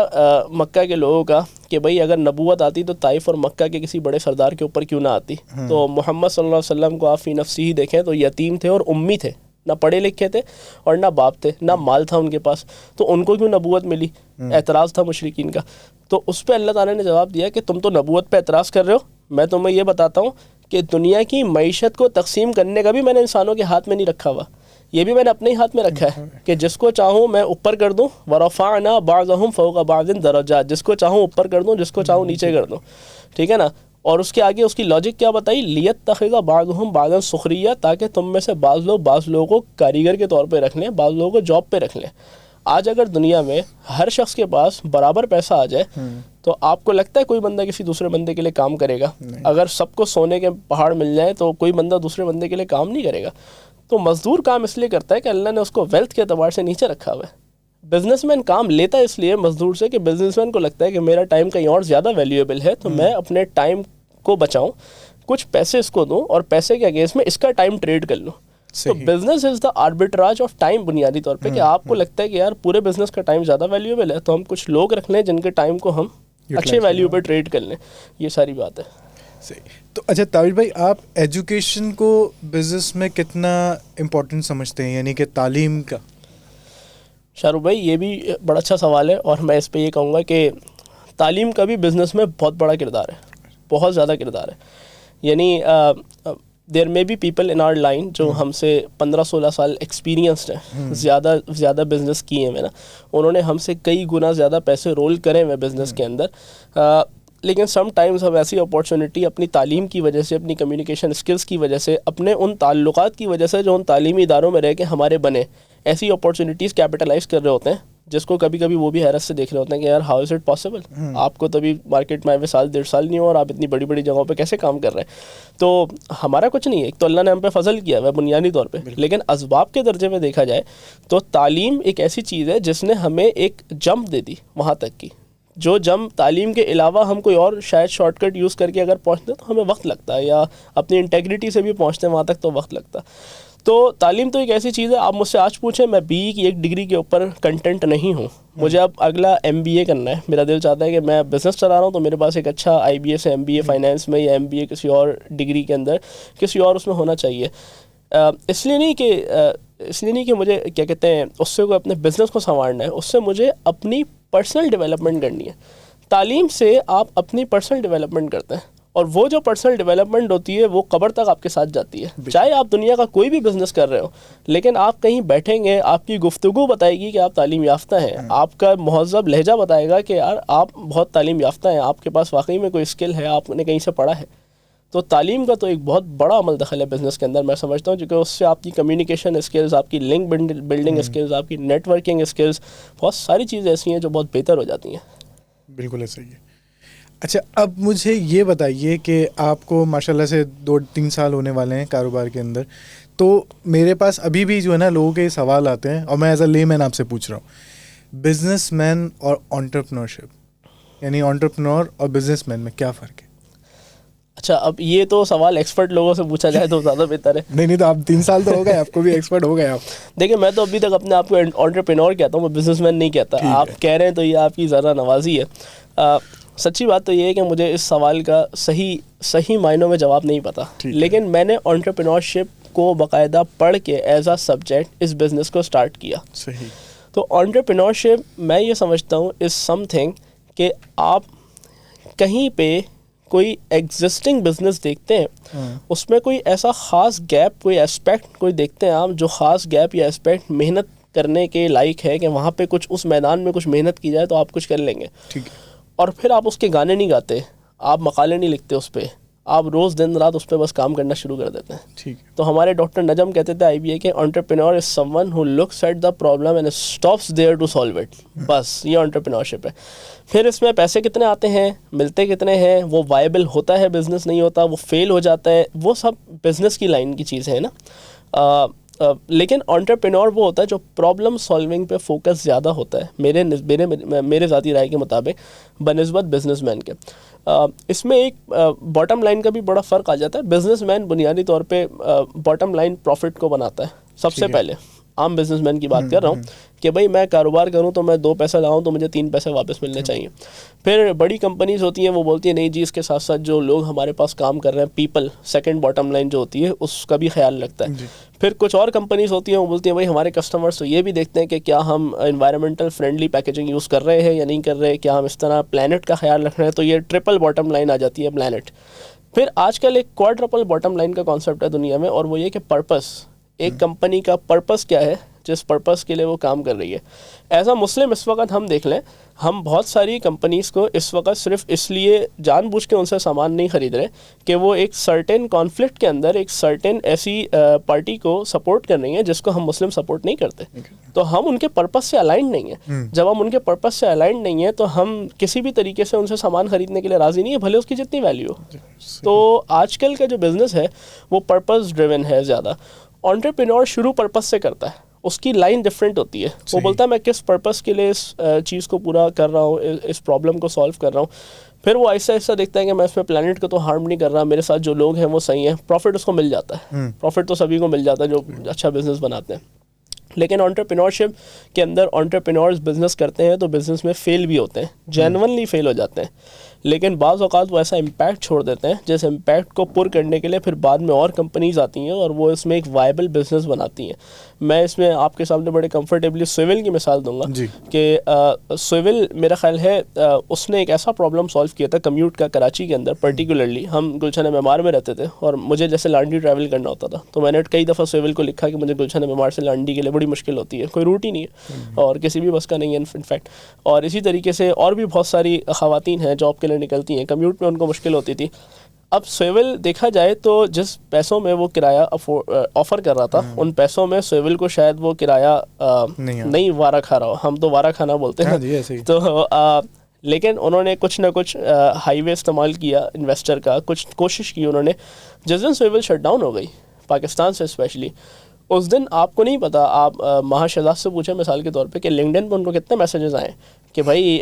مکہ کے لوگوں کا کہ بھئی اگر نبوت آتی تو طائف اور مکہ کے کسی بڑے سردار کے اوپر کیوں نہ آتی. تو محمد صلی اللہ علیہ وسلم کو آپ فی نفسی ہی دیکھیں تو یتیم تھے اور امی تھے, نہ پڑھے لکھے تھے اور نہ باپ تھے, نہ مال تھا ان کے پاس, تو ان کو کیوں نبوت ملی؟ اعتراض تھا مشرکین کا. تو اس پہ اللہ تعالیٰ نے جواب دیا کہ تم تو نبوت پہ اعتراض کر رہے ہو, میں تمہیں یہ بتاتا ہوں کہ دنیا کی معیشت کو تقسیم کرنے کا بھی میں نے انسانوں کے ہاتھ میں نہیں رکھا ہوا, یہ بھی میں نے اپنے ہی ہاتھ میں رکھا ہے کہ جس کو چاہوں میں اوپر کر دوں, ورفعنا بعضهم فوق بعض درجات, جس کو چاہوں اوپر کر دوں, جس کو چاہوں نیچے کر دوں. ٹھیک ہے نا. اور اس کے آگے اس کی لاجک کیا بتائی, لیتخذ بعضهم بعضا سخریہ, تاکہ تم میں سے بعض لوگوں کو کاریگر کے طور پہ رکھ لیں, بعض لوگوں کو جاب پہ رکھ لیں. آج اگر دنیا میں ہر شخص کے پاس برابر پیسہ آ جائے تو آپ کو لگتا ہے کوئی بندہ کسی دوسرے بندے کے لیے کام کرے گا؟ اگر سب کو سونے کے پہاڑ مل جائیں تو کوئی بندہ دوسرے بندے کے لیے کام نہیں کرے گا. تو مزدور کام اس لیے کرتا ہے کہ اللہ نے اس کو ویلتھ کے اعتبار سے نیچے رکھا ہوا ہے. بزنس مین کام لیتا ہے اس لیے مزدور سے کہ بزنس مین کو لگتا ہے کہ میرا ٹائم کہیں اور زیادہ ویلیویبل ہے, تو میں اپنے ٹائم کو بچاؤں, کچھ پیسے اس کو دوں اور پیسے کے اگینسٹ میں اس کا ٹائم ٹریڈ کر لوں. تو business is the arbitrage of time, بنیادی طور پہ کہ آپ کو لگتا ہے کہ یار پورے بزنس کا ٹائم زیادہ ویلیویبل ہے تو ہم کچھ لوگ رکھ لیں جن کے ٹائم کو ہم اچھے ویلیو پہ ٹریڈ کر لیں, یہ ساری بات ہے. صحیح. تو اچھا طاہر بھائی, آپ ایجوکیشن کو بزنس میں کتنا امپورٹنٹ سمجھتے ہیں, یعنی کہ تعلیم کا؟ شاہ رخ بھائی, یہ بھی بڑا اچھا سوال ہے, اور میں اس پہ یہ کہوں گا کہ تعلیم کا بھی بزنس میں بہت بڑا کردار ہے, بہت زیادہ کردار ہے. یعنی there may be people in our line جو ہم سے 15-16 سال ایکسپیرینسڈ ہیں, زیادہ بزنس کیے ہیں میں نا, انہوں نے ہم سے کئی گنا زیادہ پیسے رول کرے ہوئے بزنس کے اندر. لیکن سم ٹائمز ہم ایسی اپارچونیٹی اپنی تعلیم کی وجہ سے, اپنی کمیونیکیشن اسکلس کی وجہ سے, اپنے ان تعلقات کی وجہ سے جو ان تعلیمی اداروں میں رہ کے ہمارے بنے, ایسی اپارچونیٹیز کیپٹلائز کر رہے ہوتے ہیں, جس کو کبھی کبھی وہ بھی حیرت سے دیکھ رہے ہوتے ہیں کہ یار ہاؤ از اٹ پاسبل, آپ کو تبھی مارکیٹ میں آئے ہوئے 1.5 سال نہیں ہو اور آپ اتنی بڑی بڑی جگہوں پہ کیسے کام کر رہے ہیں. تو ہمارا کچھ نہیں ہے, ایک تو اللہ نے ہم پہ فضل کیا ہوا ہے بنیادی طور پہ, لیکن اسباب کے درجے میں دیکھا جائے تو تعلیم ایک ایسی چیز ہے جس نے ہمیں ایک جمپ دے دی وہاں تک کی, جو جمپ تعلیم کے علاوہ ہم کوئی اور شاید شارٹ کٹ یوز کر کے اگر پہنچتے تو ہمیں وقت لگتا ہے, یا اپنی انٹیگریٹی سے بھی پہنچتے ہیں وہاں تک تو وقت لگتا. تو تعلیم تو ایک ایسی چیز ہے, آپ مجھ سے آج پوچھیں میں BE کی ایک ڈگری کے اوپر کنٹینٹ نہیں ہوں, مجھے اب اگلا MBA کرنا ہے. میرا دل چاہتا ہے کہ میں بزنس چلا رہا ہوں تو میرے پاس ایک اچھا IBS ہے, MBA فائنینس میں, یا MBA کسی اور ڈگری کے اندر, کسی اور اس میں ہونا چاہیے. اس لیے نہیں کہ مجھے کیا کہتے ہیں اس سے کوئی اپنے بزنس کو سنوارنا ہے, اس سے مجھے اپنی پرسنل ڈیولپمنٹ کرنی ہے. تعلیم سے آپ اپنی پرسنل ڈیولپمنٹ کرتے ہیں, اور وہ جو پرسنل ڈیولپمنٹ ہوتی ہے وہ قبر تک آپ کے ساتھ جاتی ہے. چاہے آپ دنیا کا کوئی بھی بزنس کر رہے ہو, لیکن آپ کہیں بیٹھیں گے, آپ کی گفتگو بتائے گی کہ آپ تعلیم یافتہ ہیں, آپ کا مہذب لہجہ بتائے گا کہ یار آپ بہت تعلیم یافتہ ہیں, آپ کے پاس واقعی میں کوئی اسکل ہے, آپ نے کہیں سے پڑھا ہے. تو تعلیم کا تو ایک بہت بڑا عمل دخل ہے بزنس کے اندر, میں سمجھتا ہوں, کیونکہ اس سے آپ کی کمیونیکیشن اسکلز, آپ کی لنک بلڈنگ اسکلز, آپ کی نیٹ ورکنگ اسکلز, بہت ساری چیزیں ایسی ہیں جو بہت بہتر ہو جاتی ہیں. بالکل ایسا ہی ہے. اچھا, اب مجھے یہ بتائیے کہ آپ کو ماشاء اللہ سے 2-3 سال ہونے والے ہیں کاروبار کے اندر, تو میرے پاس ابھی بھی جو ہے نا لوگوں کے سوال آتے ہیں, اور میں ایز اے لے مین آپ سے پوچھ رہا ہوں, بزنس مین اور انٹرپرنورشپ, یعنی انٹرپرنور اور بزنس مین میں کیا فرق ہے؟ اچھا, اب یہ تو سوال ایکسپرٹ لوگوں سے پوچھا جائے تو زیادہ بہتر ہے. نہیں تو آپ 3 سال تو ہو گئے, آپ کو بھی ایکسپرٹ ہو گئے آپ. دیکھیں, میں تو ابھی تک اپنے آپ کو انٹرپرینور کہتا ہوں, میں بزنس مین نہیں کہتا. آپ کہہ رہے ہیں تو یہ آپ کی ذرا نوازی ہے. سچی بات تو یہ ہے کہ مجھے اس سوال کا صحیح معنوں میں جواب نہیں پتا, لیکن میں نے انٹرپرینورشپ کو باقاعدہ پڑھ کے ایز اے سبجیکٹ اس بزنس کو اسٹارٹ کیا. صحیح. تو انٹرپرینورشپ میں یہ سمجھتا ہوں از سم تھنگ کہ آپ کہیں پہ کوئی ایگزسٹنگ بزنس دیکھتے ہیں, اس میں کوئی ایسا خاص گیپ, کوئی اسپیکٹ کوئی دیکھتے ہیں آپ, جو خاص گیپ یا اسپیکٹ محنت کرنے کے لائق ہے کہ وہاں پہ کچھ اس میدان میں کچھ محنت کی جائے تو آپ کچھ کر لیں گے. ٹھیک ہے. اور پھر آپ اس کے گانے نہیں گاتے, آپ مقالے نہیں لکھتے اس پہ, آپ روز دن رات اس پہ بس کام کرنا شروع کر دیتے ہیں. ٹھیک ہے. تو ہمارے ڈاکٹر نجم کہتے تھے IBA کے, entrepreneur is someone who looks at the problem and stops there to solve it. بس یہ انٹرپرینورشپ ہے. پھر اس میں پیسے کتنے آتے ہیں, ملتے کتنے ہیں, وہ وائبل ہوتا ہے بزنس, نہیں ہوتا, وہ فیل ہو جاتا ہے, وہ سب بزنس کی لائن کی چیزیں ہیں نا. لیکن انٹرپرینور وہ ہوتا ہے جو پرابلم سالونگ پہ فوکس زیادہ ہوتا ہے, میرے ذاتی رائے کے مطابق بنسبت بزنس مین کے. اس میں ایک باٹم لائن کا بھی بڑا فرق آ جاتا ہے. بزنس مین بنیادی طور پہ باٹم لائن پروفٹ کو بناتا ہے سب سے پہلے. عام بزنس مین کی بات کر رہا ہوں کہ بھائی میں کاروبار کروں تو میں 2 پیسے لاؤں تو مجھے 3 پیسے واپس ملنے چاہیے. پھر بڑی کمپنیز ہوتی ہیں, وہ بولتی ہیں نہیں جی اس کے ساتھ ساتھ جو لوگ ہمارے پاس کام کر رہے ہیں, پیپل, سیکنڈ باٹم لائن جو ہوتی ہے اس کا بھی خیال رکھتا ہے. پھر کچھ اور کمپنیز ہوتی ہیں, وہ بولتی ہیں بھائی ہمارے کسٹمرز تو یہ بھی دیکھتے ہیں کہ کیا ہم انوائرمنٹل فرینڈلی پیکیجنگ یوز کر رہے ہیں یا نہیں کر رہے, کیا ہم اس طرح پلانٹ کا خیال رکھ رہے ہیں. تو یہ ٹرپل باٹم لائن آ جاتی ہے, پلانٹ. پھر آج کل ایک کوادرپل باٹم لائن کا کانسیپٹ ہے دنیا میں, اور وہ یہ کہ پرپس, ایک کمپنی کا پرپس کیا ہے, جس پرپس کے لیے وہ کام کر رہی ہے. ایز اے مسلم اس وقت ہم دیکھ لیں, ہم بہت ساری کمپنیز کو اس وقت صرف اس لیے جان بوجھ کے ان سے سامان نہیں خرید رہے کہ وہ ایک سرٹن کانفلکٹ کے اندر ایک سرٹن ایسی پارٹی کو سپورٹ کر رہی ہیں جس کو ہم مسلم سپورٹ نہیں کرتے. تو ہم ان کے پرپس سے الائنڈ نہیں ہیں. جب ہم ان کے پرپس سے الائنڈ نہیں ہیں تو ہم کسی بھی طریقے سے ان سے سامان خریدنے کے لیے راضی نہیں ہے, بھلے اس کی جتنی ویلیو ہو. تو آج کل کا جو بزنس ہے وہ پرپس ڈریون ہے زیادہ. انٹرپرینور شروع پرپس سے کرتا ہے, اس کی لائن ڈفرینٹ ہوتی ہے. وہ بولتا ہے میں کس پرپس کے لیے اس چیز کو پورا کر رہا ہوں, اس پرابلم کو سالو کر رہا ہوں. پھر وہ آہستہ آہستہ دیکھتا ہے کہ میں اس میں پلانٹ کو تو ہارم نہیں کر رہا, میرے ساتھ جو لوگ ہیں وہ صحیح ہیں, پروفٹ اس کو مل جاتا ہے. پروفٹ تو سبھی کو مل جاتا ہے جو اچھا بزنس بناتے ہیں. لیکن انٹرپرینورشپ کے اندر انٹرپرینورز بزنس کرتے ہیں تو بزنس میں فیل بھی ہوتے ہیں, جینونلی فیل ہو جاتے ہیں, لیکن بعض اوقات وہ ایسا امپیکٹ چھوڑ دیتے ہیں جس امپیکٹ کو پر کرنے کے لیے پھر بعد میں اور کمپنیز آتی ہیں اور وہ اس میں ایک وائبل بزنس بناتی ہیں. میں اس میں آپ کے سامنے بڑے کمفرٹیبلی سول کی مثال دوں گا کہ سول میرا خیال ہے اس نے ایک ایسا پرابلم سالو کیا تھا کمیوٹ کا کراچی کے اندر پرٹیکولرلی. ہم گلشن معمار میں رہتے تھے اور مجھے جیسے لانڈی ٹریول کرنا ہوتا تھا تو میں نے کئی دفعہ سول کو لکھا کہ مجھے گلشن معمار سے لانڈی کے لیے بڑی مشکل ہوتی ہے, کوئی روٹ ہی نہیں ہے اور کسی بھی بس کا نہیں ہے انفیکٹ. اور اسی طریقے سے اور بھی بہت ساری خواتین ہیں جاب کے لیے نکلتی ہیں, کمیوٹ میں ان کو مشکل ہوتی تھی. اب سیول دیکھا جائے تو جس پیسوں میں وہ کرایہ آفر کر رہا تھا ان پیسوں میں سیول کو شاید وہ کرایہ نہیں وارہ کھا رہا ہو, ہم تو وارہ کھانا بولتے ہیں تو لیکن انہوں نے کچھ نہ کچھ ہائی وے استعمال کیا انویسٹر کا, کچھ کوشش کی انہوں نے. جس دن سیول شٹ ڈاؤن ہو گئی پاکستان سے اسپیشلی, اس دن آپ کو نہیں پتا, آپ مہا شہزاد سے پوچھیں مثال کے طور پہ کہ لنکڈن پہ ان کو کتنے میسیجز آئے کہ بھائی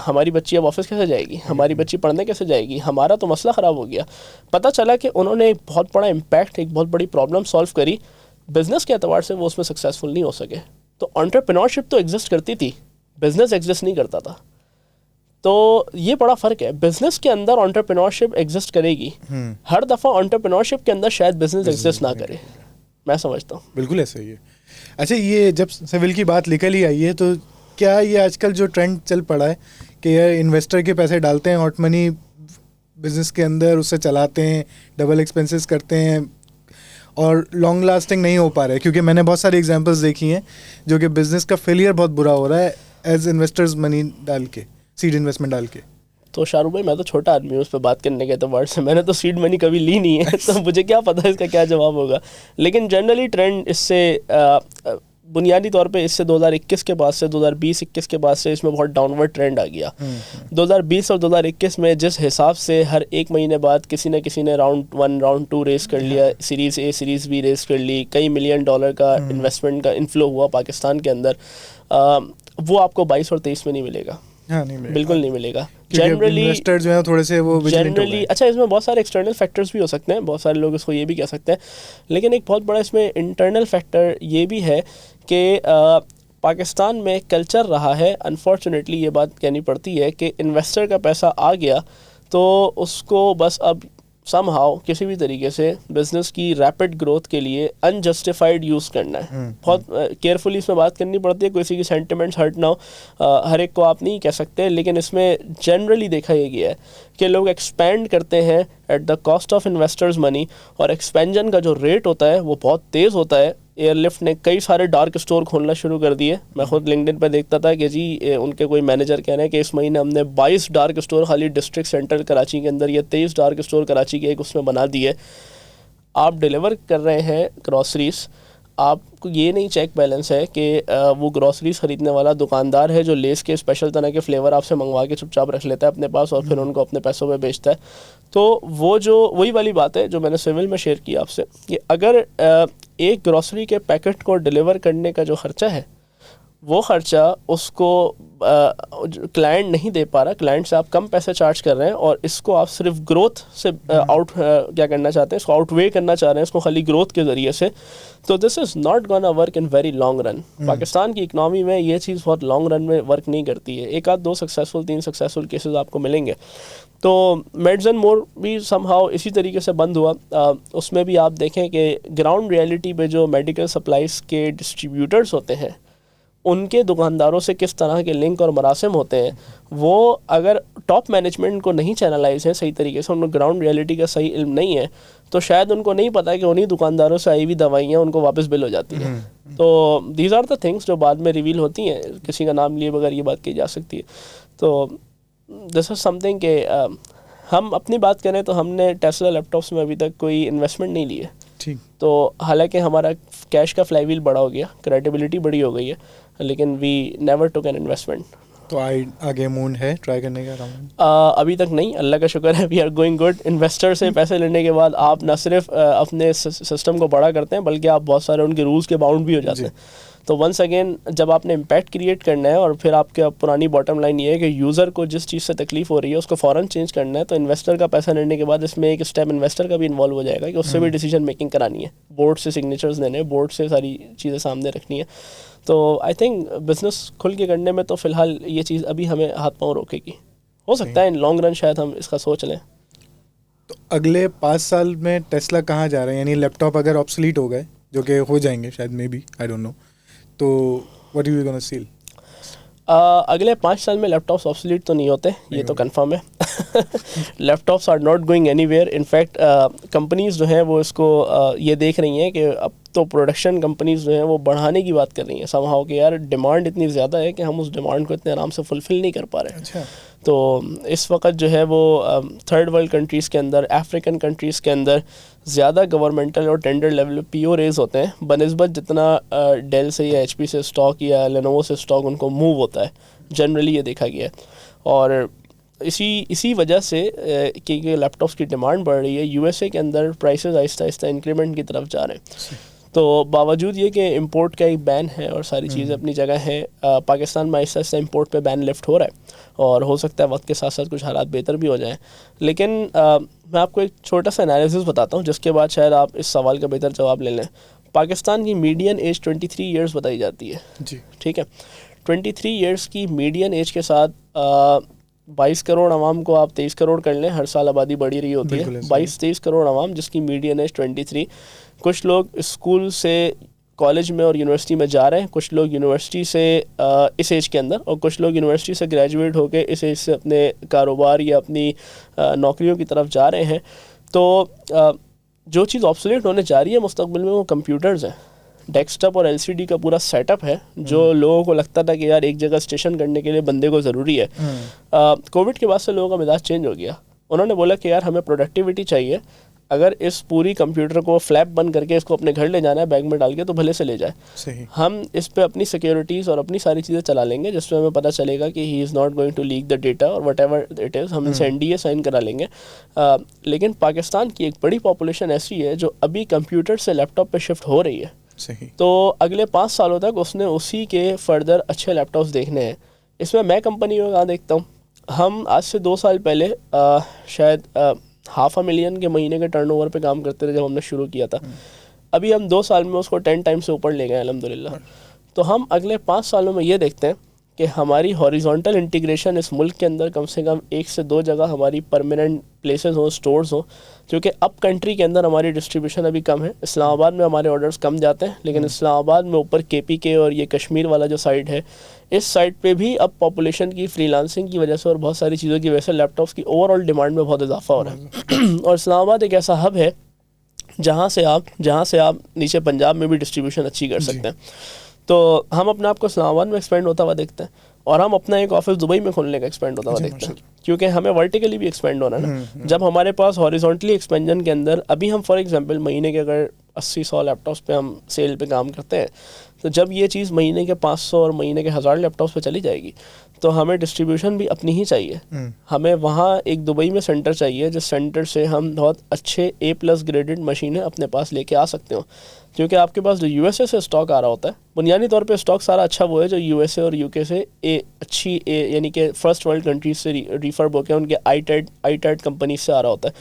ہماری بچی اب آفس کیسے جائے گی, ہماری بچی پڑھنے کیسے جائے گی, ہمارا تو مسئلہ خراب ہو گیا. پتہ چلا کہ انہوں نے ایک بہت بڑا امپیکٹ, ایک بہت بڑی پرابلم سالو کری. بزنس کے اعتبار سے وہ اس میں سکسیزفل نہیں ہو سکے. تو انٹرپرینورشپ تو ایگزسٹ کرتی تھی, بزنس ایگزسٹ نہیں کرتا تھا. تو یہ بڑا فرق ہے. بزنس کے اندر انٹرپرینورشپ ایگزسٹ کرے گی, ہر دفعہ انٹرپرینورشپ کے اندر شاید بزنس ایگزسٹ نہ کرے, میں سمجھتا ہوں. بالکل ایسا ہی ہے. اچھا, یہ جب سول کی بات نکل ہی آئی ہے تو کیا یہ آج کل جو ٹرینڈ چل پڑا ہے کہ یہ انویسٹر کے پیسے ڈالتے ہیں ہاٹ منی بزنس کے اندر, اسے چلاتے ہیں, ڈبل ایکسپینسز کرتے ہیں اور لانگ لاسٹنگ نہیں ہو پا رہا ہے, کیونکہ میں نے بہت ساری ایگزامپلس دیکھی ہیں جو کہ بزنس کا فیلئر بہت برا ہو رہا ہے ایز انویسٹرز منی ڈال کے, سیڈ انویسٹمنٹ ڈال کے. تو شاہ رخ بھائی میں تو چھوٹا آدمی ہوں اس پہ بات کرنے کے اعتبار سے, میں نے تو سیڈ منی کبھی لی نہیں ہے تو مجھے کیا پتہ ہے اس کا کیا جواب ہوگا. لیکن جنرلی ٹرینڈ اس سے بنیادی طور پہ اس سے 2021 کے بعد سے 2020-21 کے بعد سے اس میں بہت ڈاؤن ورڈ ٹرینڈ آ گیا. 2020 اور 2021 میں جس حساب سے ہر ایک مہینے بعد کسی نہ کسی نے راؤنڈ 1 راؤنڈ 2 ریز کر لیا, series A series B raise کر لی, کئی $1 ملین کا انویسٹمنٹ کا انفلو ہوا پاکستان کے اندر, وہ آپ کو 22 اور 23 میں نہیں ملے گا, بالکل نہیں ملے گا. جنرلی اچھا اس میں بہت سارے ایکسٹرنل فیکٹرز بھی ہو سکتے ہیں, بہت سارے لوگ اس کو یہ بھی کہہ سکتے ہیں, لیکن ایک بہت بڑا اس میں انٹرنل فیکٹر یہ بھی ہے کہ پاکستان میں کلچر رہا ہے, انفارچونیٹلی یہ بات کہنی پڑتی ہے کہ انویسٹر کا پیسہ آ گیا تو اس کو بس اب سم ہاؤ کسی بھی طریقے سے بزنس کی ریپڈ گروتھ کے لیے انجسٹیفائڈ یوز کرنا ہے. بہت کیئرفلی اس میں بات کرنی پڑتی ہے, کسی کی سینٹیمنٹس ہرٹ نہ ہو, ہر ایک کو آپ نہیں کہہ سکتے, لیکن اس میں جنرلی دیکھا یہ گیا ہے کہ لوگ ایکسپینڈ کرتے ہیں at the cost of investors money, اور ایکسپینجن کا جو ریٹ ہوتا ہے وہ بہت تیز ہوتا ہے. ایئر لفٹ نے کئی سارے ڈارک اسٹور کھولنا شروع کر دیے. میں خود لنکڈن پہ دیکھتا تھا کہ جی ان کے کوئی مینیجر کہہ رہے ہیں کہ اس مہینے ہم نے 22 ڈارک اسٹور خالی ڈسٹرکٹ سینٹر کراچی کے اندر, یا 23 ڈارک اسٹور کراچی کے ایک اس میں بنا دیے. آپ ڈیلیور کر رہے ہیں گروسریز, آپ کو یہ نہیں چیک بیلنس ہے کہ وہ گروسریز خریدنے والا دکاندار ہے جو لیس کے اسپیشل طرح کے فلیور آپ سے منگوا کے چپ چاپ رکھ لیتا ہے اپنے پاس اور پھر ان کو اپنے پیسوں پہ بیچتا ہے. تو وہ جو وہی والی بات ہے جو میں نے سول میں شیئر کی آپ سے, کہ اگر ایک گروسری کے پیکٹ کو ڈیلیور کرنے کا جو خرچہ ہے وہ خرچہ اس کو کلائنٹ نہیں دے پا رہا, کلائنٹ سے آپ کم پیسے چارج کر رہے ہیں اور اس کو آپ صرف گروتھ سے کیا کرنا چاہتے ہیں, اس کو آؤٹ وے کرنا چاہ رہے ہیں اس کو خالی گروتھ کے ذریعے سے, تو this is not gonna work in very long run. Pakistan کی اکنامی میں یہ چیز بہت لانگ رن میں ورک نہیں کرتی ہے. 1 آدھ 2 سکسیزفل 3 سکسیزفل کیسز آپ کو ملیں گے. تو میڈز اینڈ مور بھی سم ہاؤ اسی طریقے سے بند ہوا. اس میں بھی آپ دیکھیں کہ گراؤنڈ ریئلٹی پہ جو میڈیکل سپلائز کے ڈسٹریبیوٹرز ہوتے ہیں ان کے دکانداروں سے کس طرح کے لنک اور مراسم ہوتے ہیں, وہ اگر ٹاپ مینجمنٹ کو نہیں چینلائز ہے صحیح طریقے سے, ان کو گراؤنڈ ریئلٹی کا صحیح علم نہیں ہے, تو شاید ان کو نہیں پتا کہ انہیں دکانداروں سے آئی ہوئی دوائیاں ان کو واپس بل ہو جاتی ہیں. تو دیز آر دا تھنگس جو بعد میں ریویل ہوتی ہیں, کسی کا نام لیے بغیر یہ بات کی جا سکتی ہے. تو دس از سم تھنگ کہ ہم اپنی بات کریں تو ہم نے ٹیسلا لیپ ٹاپس میں ابھی تک کوئی انویسٹمنٹ نہیں لی ہے. تو حالانکہ ہمارا کیش کا فلائی ویل بڑا ہو گیا, کریڈیبلٹی بڑی ہو گئی ہے, لیکن we never took an investment. تو آگے مون ہے ٹرائی کرنے کا؟ ابھی تک نہیں, اللہ کا شکر ہے, we are going good. Investor سے پیسے لینے کے بعد آپ نہ صرف اپنے سسٹم کو بڑا کرتے ہیں بلکہ آپ بہت سارے ان کے رولز کے باؤنڈ بھی ہو جاتے ہیں. تو ونس اگین جب آپ نے امپیکٹ کریٹ کرنا ہے اور پھر آپ کے پرانی باٹم لائن یہ ہے کہ یوزر کو جس چیز سے تکلیف ہو رہی ہے اس کو فوراً چینج کرنا ہے, تو انویسٹر کا پیسہ لینے کے بعد اس میں ایک اسٹیپ انویسٹر کا بھی انوالو ہو جائے گا کہ اس سے بھی ڈیسیجن میکنگ کرانی ہے, بورڈ سے سگنیچرز دینے, بورڈ سے ساری چیزیں سامنے رکھنی ہے. تو آئی تھنک بزنس کھل کے کرنے میں تو فی الحال یہ چیز ابھی ہمیں ہاتھ پاؤں روکے گی. ہو سکتا ہے ان لانگ رن شاید ہم اس کا سوچ لیں. تو اگلے 5 سال میں ٹیسلا کہاں جا رہے ہیں؟ یعنی لیپ ٹاپ اگر آبسلیٹ ہو گئے, جو کہ ہو جائیں گے شاید, may be, I don't know, تو واٹ یو گونا سیل؟ اگلے 5 سال میں لیپ ٹاپس آبسلیٹ تو نہیں ہوتے, یہ تو کنفرم ہے. Laptops are not going anywhere. In fact companies جو ہیں وہ اس کو یہ دیکھ رہی ہیں کہ اب تو پروڈکشن کمپنیز جو ہیں وہ بڑھانے کی بات کر رہی ہیں سم ہاؤ کہ یار ڈیمانڈ اتنی زیادہ ہے کہ ہم اس ڈیمانڈ کو اتنے آرام سے فلفل نہیں کر پا رہے. اچھا. تو اس وقت جو ہے وہ تھرڈ ورلڈ کنٹریز کے اندر, افریقن کنٹریز کے اندر زیادہ گورنمنٹل اور ٹینڈر لیول پہ PO ریز ہوتے ہیں بنسبت جتنا ڈیل سے یا HP سے اسٹاک یا لینوو سے اسٹاک ان کو موو ہوتا ہے. جنرلی یہ دیکھا گیا ہے. اور اسی وجہ سے کہ لیپ ٹاپس کی ڈیمانڈ بڑھ رہی ہے, USA کے اندر پرائسز آہستہ آہستہ انکریمنٹ کی طرف جا رہے ہیں. تو باوجود یہ کہ امپورٹ کا ایک بین ہے اور ساری چیزیں اپنی جگہ ہیں, پاکستان میں آہستہ آہستہ امپورٹ پہ بین لفٹ ہو رہا ہے اور ہو سکتا ہے وقت کے ساتھ ساتھ کچھ حالات بہتر بھی ہو جائیں. لیکن میں آپ کو ایک چھوٹا سا انالیسس بتاتا ہوں جس کے بعد شاید آپ اس سوال کا بہتر جواب لے لیں. پاکستان کی میڈین ایج 23 ایئرس بتائی جاتی ہے. جی ٹھیک ہے. 23 ایئرس کی میڈین ایج کے ساتھ 22 کروڑ عوام کو آپ 23 کروڑ کر لیں, ہر سال آبادی بڑھی رہی ہوتی ہے. 22-23 کروڑ عوام جس کی میڈین ایج 23. کچھ لوگ اسکول سے کالج میں اور یونیورسٹی میں جا رہے ہیں, کچھ لوگ یونیورسٹی سے اس ایج کے اندر, اور کچھ لوگ یونیورسٹی سے گریجویٹ ہو کے اس ایج سے اپنے کاروبار یا اپنی نوکریوں کی طرف جا رہے ہیں. تو جو چیز آبسولیٹ ہونے جا رہی ہے مستقبل میں وہ کمپیوٹرز ہیں. ڈیسک ٹاپ اور LCD کا پورا سیٹ اپ ہے جو لوگوں کو لگتا تھا کہ یار ایک جگہ اسٹیشن کرنے کے لیے بندے کو ضروری ہے. کووڈ کے بعد سے لوگوں کا مزاج چینج ہو گیا. انہوں نے بولا کہ یار ہمیں پروڈکٹیوٹی چاہیے, اگر اس پوری کمپیوٹر کو فلیپ بند کر کے اس کو اپنے گھر لے جانا ہے بیگ میں ڈال کے تو بھلے سے لے جائے. صحیح. ہم اس پہ اپنی سیکیورٹیز اور اپنی ساری چیزیں چلا لیں گے جس پہ ہمیں پتہ چلے گا کہ he is not going to leak the data اور وٹ ایور اٹ از. ہم ان سے NDA سائن کرا لیں گے. لیکن پاکستان کی ایک بڑی پاپولیشن ایسی ہے جو ابھی کمپیوٹر سے لیپ ٹاپ پہ شفٹ ہو رہی ہے. صحیح. تو اگلے 5 سالوں تک اس نے اسی کے فردر اچھے لیپ ٹاپس دیکھنے ہیں. اس میں کمپنی کو کہاں دیکھتا ہوں, ہم آج سے 2 سال پہلے شاید 500,000 کے مہینے کے ٹرن اوور پہ کام کرتے تھے جب ہم نے شروع کیا تھا. ابھی ہم 2 سال میں اس کو 10 ٹائم سے اوپر لے گئے الحمدللہ. تو ہم اگلے 5 سالوں میں یہ دیکھتے ہیں کہ ہماری ہاریزونٹل انٹیگریشن اس ملک کے اندر کم سے کم 1 سے 2 جگہ ہماری پرماننٹ پلیسز ہوں, اسٹورز ہوں, کیونکہ اب کنٹری کے اندر ہماری ڈسٹریبیوشن ابھی کم ہے. اسلام آباد میں ہمارے آرڈرز کم جاتے ہیں, لیکن اسلام آباد میں اوپر KPK اور یہ کشمیر والا جو سائڈ ہے, اس سائڈ پہ بھی اب پاپولیشن کی فری لانسنگ کی وجہ سے اور بہت ساری چیزوں کی وجہ سے لیپ ٹاپس کی اوور آل ڈیمانڈ میں بہت اضافہ ہو رہا ہے. اور اسلام آباد ایک ایسا ہب ہے جہاں سے آپ نیچے پنجاب میں بھی ڈسٹریبیوشن اچھی کر سکتے ہیں. تو ہم اپنے آپ کو اسلام آباد میں ایکسپینڈ ہوتا ہوا دیکھتے ہیں, اور ہم اپنا ایک آفس دبئی میں کھولنے کا ایکسپینڈ ہوتا ہوا دیکھتے ہیں, کیونکہ ہمیں ورٹیکلی بھی ایکسپینڈ ہونا ہے نا. جب ہمارے پاس ہاریزونٹلی ایکسپینجن کے اندر ابھی ہم فار ایگزامپل مہینے کے اگر 80-100 لیپ ٹاپس پہ ہم سیل پہ کام کرتے ہیں, تو جب یہ چیز مہینے کے 500 اور مہینے کے 1000 لیپ ٹاپس پہ چلی جائے گی تو ہمیں ڈسٹریبیوشن بھی اپنی ہی چاہیے. ہمیں وہاں ایک دبئی میں سینٹر چاہیے جس سینٹر سے ہم بہت اچھے A+ گریڈڈ مشینیں اپنے پاس لے کے آ سکتے ہوں, کیونکہ آپ کے پاس جو USA سے اسٹاک آ رہا ہوتا ہے بنیادی طور پہ اسٹاک سارا اچھا وہ ہے جو USA اور UK سے اچھی یعنی کہ فرسٹ ورلڈ کنٹریز سے ریفرب ہو کے ان کے آئی ٹیڈ کمپنیز سے آ رہا ہوتا ہے.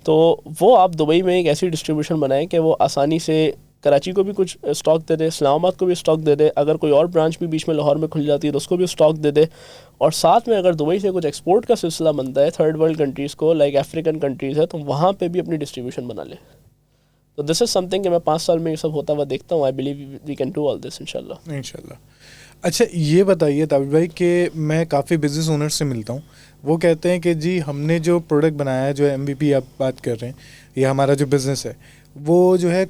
تو وہ آپ دبئی میں ایک ایسی ڈسٹریبیوشن بنائیں کہ وہ آسانی سے کراچی کو بھی کچھ اسٹاک دے دے, اسلام آباد کو بھی اسٹاک دے دے, اگر کوئی اور برانچ بھی بیچ میں لاہور میں کھل جاتی ہے تو اس کو بھی اسٹاک دے دے, اور ساتھ میں اگر دبئی سے کچھ ایکسپورٹ کا سلسلہ بنتا ہے تھرڈ ورلڈ کنٹریز کو, لائک افریقن کنٹریز ہے, تو وہاں پہ بھی اپنی ڈسٹریبیوشن بنا لے. تو دس از سم تھنگ کہ میں 5 سال میں یہ سب ہوتا ہوا دیکھتا ہوں. I believe we can do all this انشاءاللہ. اچھا یہ بتائیے تابر بھائی کہ میں کافی بزنس اونر سے ملتا ہوں, وہ کہتے ہیں کہ جی ہم نے جو پروڈکٹ بنایا ہے, جو MVP آپ بات کر رہے ہیں, یہ ہمارا جو بزنس ہے وہ جو ہے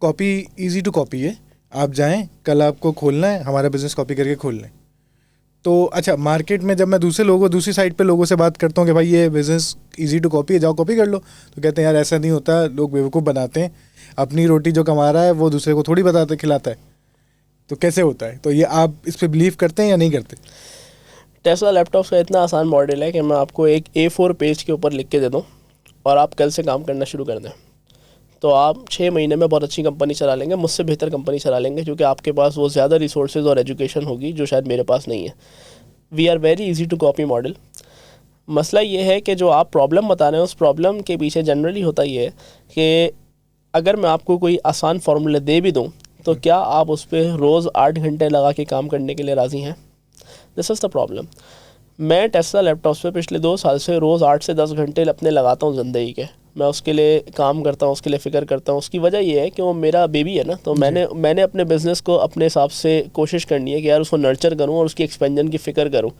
کاپی ایزی ٹو کاپی ہے. آپ جائیں کل آپ کو کھولنا ہے, ہمارا بزنس کاپی کر کے کھول لیں. تو اچھا مارکیٹ میں جب میں دوسری سائڈ پہ لوگوں سے بات کرتا ہوں کہ بھائی یہ بزنس ایزی ٹو کاپی ہے, جاؤ کاپی کر لو, تو کہتے ہیں یار ایسا نہیں ہوتا, لوگ بیوقوف بناتے ہیں, اپنی روٹی جو کما رہا ہے وہ دوسرے کو تھوڑی بتاتے کھلاتا ہے. تو کیسے ہوتا ہے؟ تو یہ آپ اس پہ بلیو کرتے ہیں یا نہیں کرتے؟ ٹیسلا لیپ ٹاپس کا اتنا آسان ماڈل ہے کہ میں آپ کو ایک A4 پیج کے اوپر لکھ کے دے دوں اور آپ کل سے کام کرنا شروع کر دیں. تو آپ 6 مہینے میں بہت اچھی کمپنی چلا لیں گے, مجھ سے بہتر کمپنی چلا لیں گے, کیونکہ آپ کے پاس وہ زیادہ ریسورسز اور ایجوکیشن ہوگی جو شاید میرے پاس نہیں ہے. We are very easy to copy model. مسئلہ یہ ہے کہ جو آپ پرابلم بتا رہے ہیں اس پرابلم کے پیچھے جنرلی ہوتا یہ ہے کہ اگر میں آپ کو کوئی آسان فارمولہ دے بھی دوں تو کیا آپ اس پہ روز 8 گھنٹے لگا کے کام کرنے کے لیے راضی ہیں؟ دس از دا پرابلم. میں ٹیسلا لیپ ٹاپس پہ پچھلے 2 سال سے روز 8 سے 10 گھنٹے اپنے لگاتا ہوں زندگی کے. میں اس کے لیے کام کرتا ہوں, اس کے لیے فکر کرتا ہوں. اس کی وجہ یہ ہے کہ وہ میرا بیبی ہے نا, تو میں نے اپنے بزنس کو اپنے حساب سے کوشش کرنی ہے کہ یار اس کو نرچر کروں اور اس کی ایکسپینجن کی فکر کروں.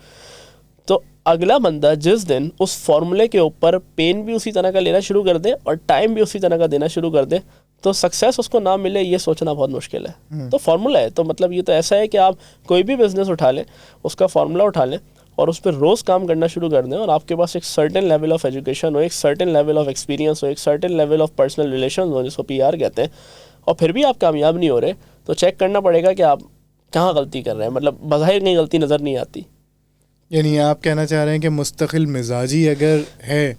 تو اگلا بندہ جس دن اس فارمولے کے اوپر پین بھی اسی طرح کا لینا شروع کر دے اور ٹائم بھی اسی طرح کا دینا شروع کر دے تو سکسیس اس کو نہ ملے یہ سوچنا بہت مشکل ہے. تو فارمولہ ہے, تو مطلب یہ تو ایسا ہے کہ آپ کوئی بھی بزنس اٹھا لیں, اس کا فارمولہ اٹھا لیں اور اس پہ روز کام کرنا شروع کر دیں, اور آپ کے پاس ایک سرٹن لیول آف ایجوکیشن ہو, ایک سرٹن لیول آف ایکسپیرینس ہو, ایک certain level of personal relations ہو جس کو PR کہتے ہیں, اور پھر بھی آپ کامیاب نہیں ہو رہے تو چیک کرنا پڑے گا کہ آپ کہاں غلطی کر رہے ہیں. مطلب بظاہر کہیں غلطی نظر نہیں آتی. یعنی آپ کہنا چاہ رہے ہیں کہ مستقل مزاجی اگر ہے,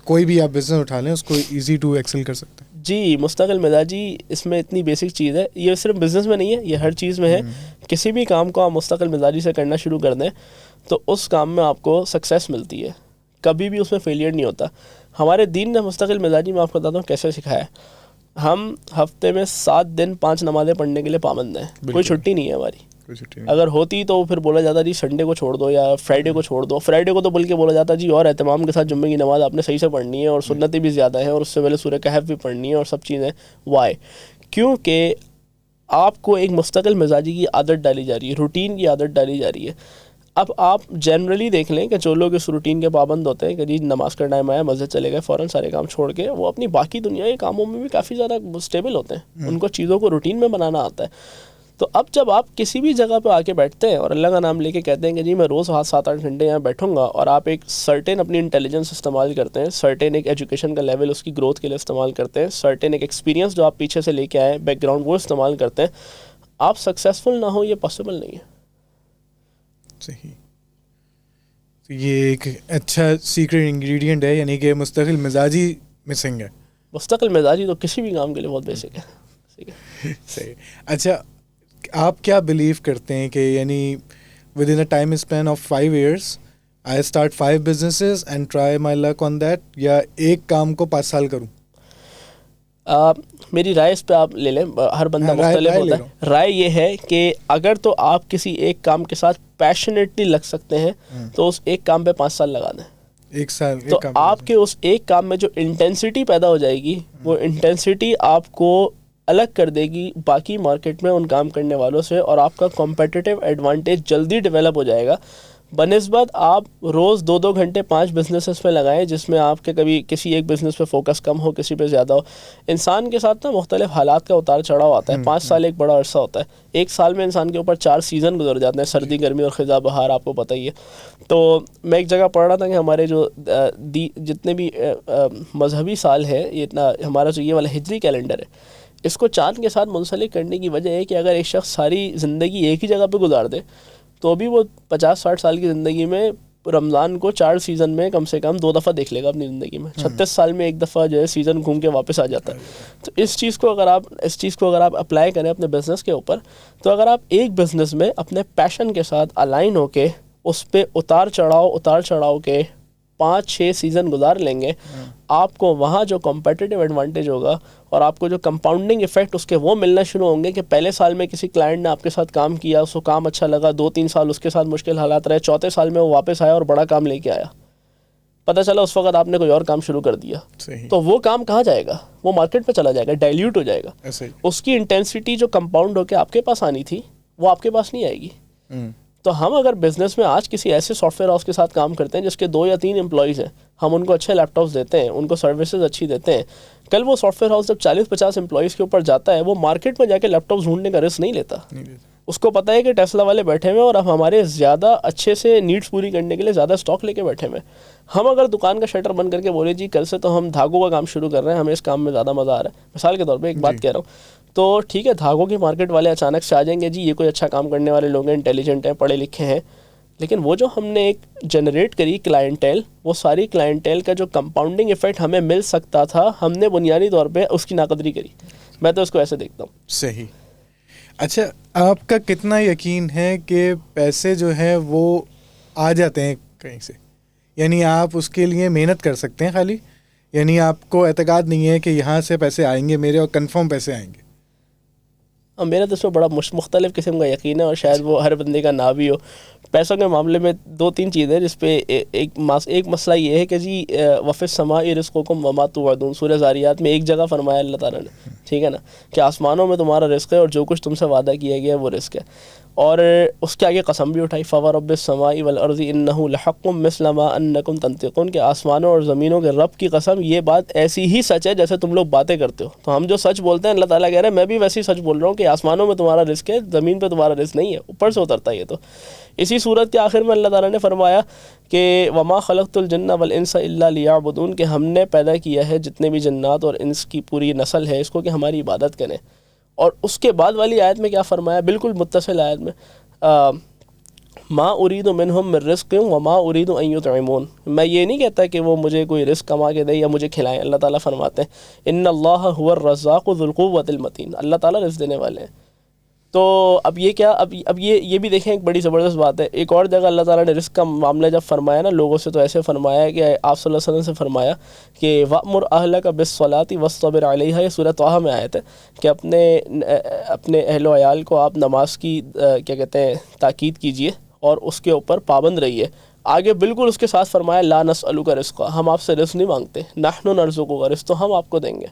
کوئی بھی آپ بزنس اٹھا لیں اس کو ایزی ٹو ایکسل کر سکتے ہیں. جی, مستقل مزاجی اس میں اتنی بیسک چیز ہے. یہ صرف بزنس میں نہیں ہے, یہ ہر چیز میں ہے. کسی بھی کام کو آپ مستقل مزاجی سے کرنا شروع کر دیں تو اس کام میں آپ کو سکسیس ملتی ہے, کبھی بھی اس میں فیلئر نہیں ہوتا. ہمارے دین نے مستقل مزاجی میں آپ کو بتاتا ہوں کیسے سکھایا ہے. ہم ہفتے میں 7 دن 5 نمازیں پڑھنے کے لیے پابند ہیں, کوئی چھٹی نہیں ہے ہماری. اگر ہوتی تو پھر بولا جاتا جی سنڈے کو چھوڑ دو یا فرائیڈے کو چھوڑ دو. فرائیڈے کو تو بلکہ بولا جاتا جی اور اہتمام کے ساتھ جمعے کی نماز آپ نے صحیح سے پڑھنی ہے اور سنتیں بھی زیادہ ہیں اور اس سے پہلے سورہ کہف بھی پڑھنی ہے اور سب چیزیں. وائی؟ کیونکہ آپ کو ایک مستقل مزاجی کی عادت ڈالی جا رہی ہے, روٹین کی عادت ڈالی جا رہی ہے. اب آپ جنرلی دیکھ لیں کہ جو لوگ اس روٹین کے پابند ہوتے ہیں کہ جی نماز کا ٹائم آیا مسجد چلے گئے فوراً سارے کام چھوڑ کے, وہ اپنی باقی دنیا کے کاموں میں بھی کافی زیادہ اسٹیبل ہوتے ہیں, ان کو چیزوں کو روٹین میں بنانا آتا ہے. تو اب جب آپ کسی بھی جگہ پہ آ کے بیٹھتے ہیں اور اللہ کا نام لے کے کہتے ہیں کہ جی میں روز 7-8 گھنٹے یہاں بیٹھوں گا, اور آپ ایک سرٹن اپنی انٹیلیجنس استعمال کرتے ہیں, سرٹن ایک ایجوکیشن کا لیول اس کی گروتھ کے لیے استعمال کرتے ہیں, سرٹن ایک ایکسپیرینس جو آپ پیچھے سے لے کے آئے بیک گراؤنڈ وہ استعمال کرتے ہیں, آپ سکسیزفل نہ ہو یہ پاسبل نہیں ہے. صحیح. یہ ایک اچھا سیکریٹ انگریڈینٹ ہے, یعنی کہ مستقل مزاجی مسنگ ہے. مستقل مزاجی تو کسی بھی کام کے لیے بہت بیسک ہے. صحیح. اچھا, آپ کیا بلیو کرتے ہیں کہ یعنی with in a time span of 5 years I start 5 businesses and try my luck on that, یا ایک کام کو 5 سال کروں؟ میری رائے اس پہ آپ لے لیں, ہر بندہ مختلف ہوتا ہے. رائے یہ ہے کہ اگر تو آپ کسی ایک کام کے ساتھ پیشنیٹلی لگ سکتے ہیں تو اس ایک کام پہ 5 سال لگا دیں. 1 سال تو آپ کے اس ایک کام میں جو انٹینسٹی پیدا ہو جائے گی وہ انٹینسٹی آپ کو الگ کر دے گی باقی مارکیٹ میں ان کام کرنے والوں سے, اور آپ کا کمپیٹیٹیو ایڈوانٹیج جلدی ڈیولپ ہو جائے گا بنسبت آپ روز 2-2 گھنٹے 5 بزنسز پہ لگائیں جس میں آپ کے کبھی کسی ایک بزنس پہ فوکس کم ہو, کسی پہ زیادہ ہو. انسان کے ساتھ نا مختلف حالات کا اتار چڑھاؤ آتا ہے. 5 سال ایک بڑا عرصہ ہوتا ہے. 1 سال میں انسان کے اوپر 4 سیزن گزر جاتے ہیں, سردی گرمی اور خزاں بہار, آپ کو پتہ ہی ہے. تو میں ایک جگہ پڑھ رہا تھا کہ ہمارے جو جتنے بھی مذہبی سال ہے, یہ اتنا ہمارا جو یہ والا ہجری کیلنڈر ہے, اس کو چاند کے ساتھ منسلک کرنے کی وجہ ہے کہ اگر ایک شخص ساری زندگی ایک ہی جگہ پہ گزار دے تو بھی وہ 50-60 سال کی زندگی میں رمضان کو 4 سیزن میں کم سے کم 2 دفعہ دیکھ لے گا اپنی زندگی میں. 36 سال میں ایک دفعہ جو ہے سیزن گھوم کے واپس آ جاتا ہے. تو اس چیز کو اگر آپ اپلائی کریں اپنے بزنس کے اوپر, تو اگر آپ ایک بزنس میں اپنے پیشن کے ساتھ الائن ہو کے اس پہ اتار چڑھاؤ کے 5-6 سیزن گزار لیں گے, آپ کو وہاں جو کمپیٹیٹیو ایڈوانٹیج ہوگا اور آپ کو جو کمپاؤنڈنگ ایفیکٹ اس کے وہ ملنا شروع ہوں گے کہ پہلے سال میں کسی کلائنٹ نے آپ کے ساتھ کام کیا, اس کو کام اچھا لگا, 2-3 سال اس کے ساتھ مشکل حالات رہے, 4تھے سال میں وہ واپس آیا اور بڑا کام لے کے آیا, پتہ چلا اس وقت آپ نے کوئی اور کام شروع کر دیا. تو وہ کام کہاں جائے گا؟ وہ مارکیٹ پہ چلا جائے گا, ڈائلیوٹ ہو جائے گا. اس کی انٹینسٹی جو کمپاؤنڈ ہو کے آپ کے پاس آنی تھی وہ آپ کے پاس نہیں آئے گی. تو ہم اگر بزنس میں آج کسی ایسے سافٹ ویئر ہاؤس کے ساتھ کام کرتے ہیں جس کے 2 یا 3 امپلائیز ہیں, ہم ان کو اچھے لیپ ٹاپس دیتے ہیں, ان کو سروسز اچھی دیتے ہیں, کل وہ سافٹ ویئر ہاؤس جب 40-50 امپلائیز کے اوپر جاتا ہے, وہ مارکیٹ میں جا کے لیپ ٹاپس ڈھونڈنے کا رسک نہیں لیتا. اس کو پتہ ہے کہ ٹیسلا والے بیٹھے ہوئے اور اب ہمارے زیادہ اچھے سے نیڈس پوری کرنے کے لیے زیادہ اسٹاک لے کے بیٹھے ہوئے. ہم اگر دکان کا شٹر بند کر کے بولے جی کل سے تو ہم دھاگوں کا کام شروع کر رہے ہیں, ہمیں اس کام میں زیادہ مزہ آ رہا ہے, مثال کے طور پہ ایک بات کہہ رہا ہوں, تو ٹھیک ہے دھاگوں کی مارکیٹ والے اچانک سے آ جائیں گے, جی یہ کوئی اچھا کام کرنے والے لوگ ہیں, انٹیلیجنٹ ہیں, پڑھے لکھے ہیں, لیکن وہ جو ہم نے ایک جنریٹ کری کلائنٹیل، وہ ساری کلائنٹیل کا جو کمپاؤنڈنگ ایفیکٹ ہمیں مل سکتا تھا، ہم نے بنیادی طور پہ اس کی ناقدری کری. میں تو اس کو ایسے دیکھتا ہوں. صحیح. اچھا، آپ کا کتنا یقین ہے کہ پیسے جو ہیں وہ آ جاتے ہیں کہیں سے؟ یعنی آپ اس کے لیے محنت کر سکتے ہیں خالی، یعنی آپ کو اعتقاد نہیں ہے کہ یہاں سے پیسے آئیں گے میرے اور کنفرم پیسے آئیں گے؟ میرا تو اس میں بڑا مختلف قسم کا یقین ہے، اور شاید وہ ہر بندے کا نہ بھی ہو. پیسوں کے معاملے میں 2-3 چیزیں جس پہ ایک مسئلہ یہ ہے کہ جی وفی السماء رزقکم وما توعدون، سورہ ذاریات میں ایک جگہ فرمایا اللہ تعالیٰ نے، ٹھیک ہے نا، کہ آسمانوں میں تمہارا رزق ہے اور جو کچھ تم سے وعدہ کیا گیا ہے وہ رزق ہے. اور اس کے آگے قسم بھی اٹھائی، فورب السماء والارض انہ لحق مثل ما انکم تنطقون، کہ آسمانوں اور زمینوں کے رب کی قسم یہ بات ایسی ہی سچ ہے جیسے تم لوگ باتیں کرتے ہو. تو ہم جو سچ بولتے ہیں اللہ تعالیٰ کہہ رہے ہیں میں بھی ویسے ہی سچ بول رہا ہوں کہ آسمانوں میں تمہارا رزق ہے، زمین پہ تمہارا رزق نہیں ہے، اوپر سے اترتا ہے یہ. تو اسی صورت کے آخر میں اللہ تعالیٰ نے فرمایا کہ وما خلقت الجن والانس الا لیعبدون، کہ ہم نے پیدا کیا ہے جتنے بھی جنات اور انس کی پوری نسل ہے اس کو کہ ہماری عبادت کریں. اور اس کے بعد والی آیت میں کیا فرمایا، بالکل متصل آیت میں، ما اريد منهم من رزق وما اريد ان يطعمون، میں یہ نہیں کہتا کہ وہ مجھے کوئی رزق کما کے دے یا مجھے کھلائیں. اللہ تعالیٰ فرماتے ہیں ان اللہ هو الرزاق ذو القوة المتین، اللہ تعالیٰ رزق دینے والے ہیں. تو اب یہ کیا، اب یہ بھی دیکھیں ایک بڑی زبردست بات ہے. ایک اور جگہ اللہ تعالیٰ نے رزق کا معاملہ جب فرمایا نا لوگوں سے، تو ایسے فرمایا ہے کہ آپ صلی اللہ علیہ وسلم سے فرمایا کہ وَأْمُرْ أَهْلَكَ بِالصَّلَاةِ وَاصْطَبِرْ عَلَيْهَا، یہ سورہ طٰہٰ میں آیت ہے کہ اپنے اہل و عیال کو آپ نماز کی کیا کہتے ہیں تاکید کیجئے اور اس کے اوپر پابند رہیے. آگے بالکل اس کے ساتھ فرمایا لا نسألک رزقا، ہم آپ سے رزق نہیں مانگتے، نحن نرزقک، رزق تو ہم آپ کو دیں گے.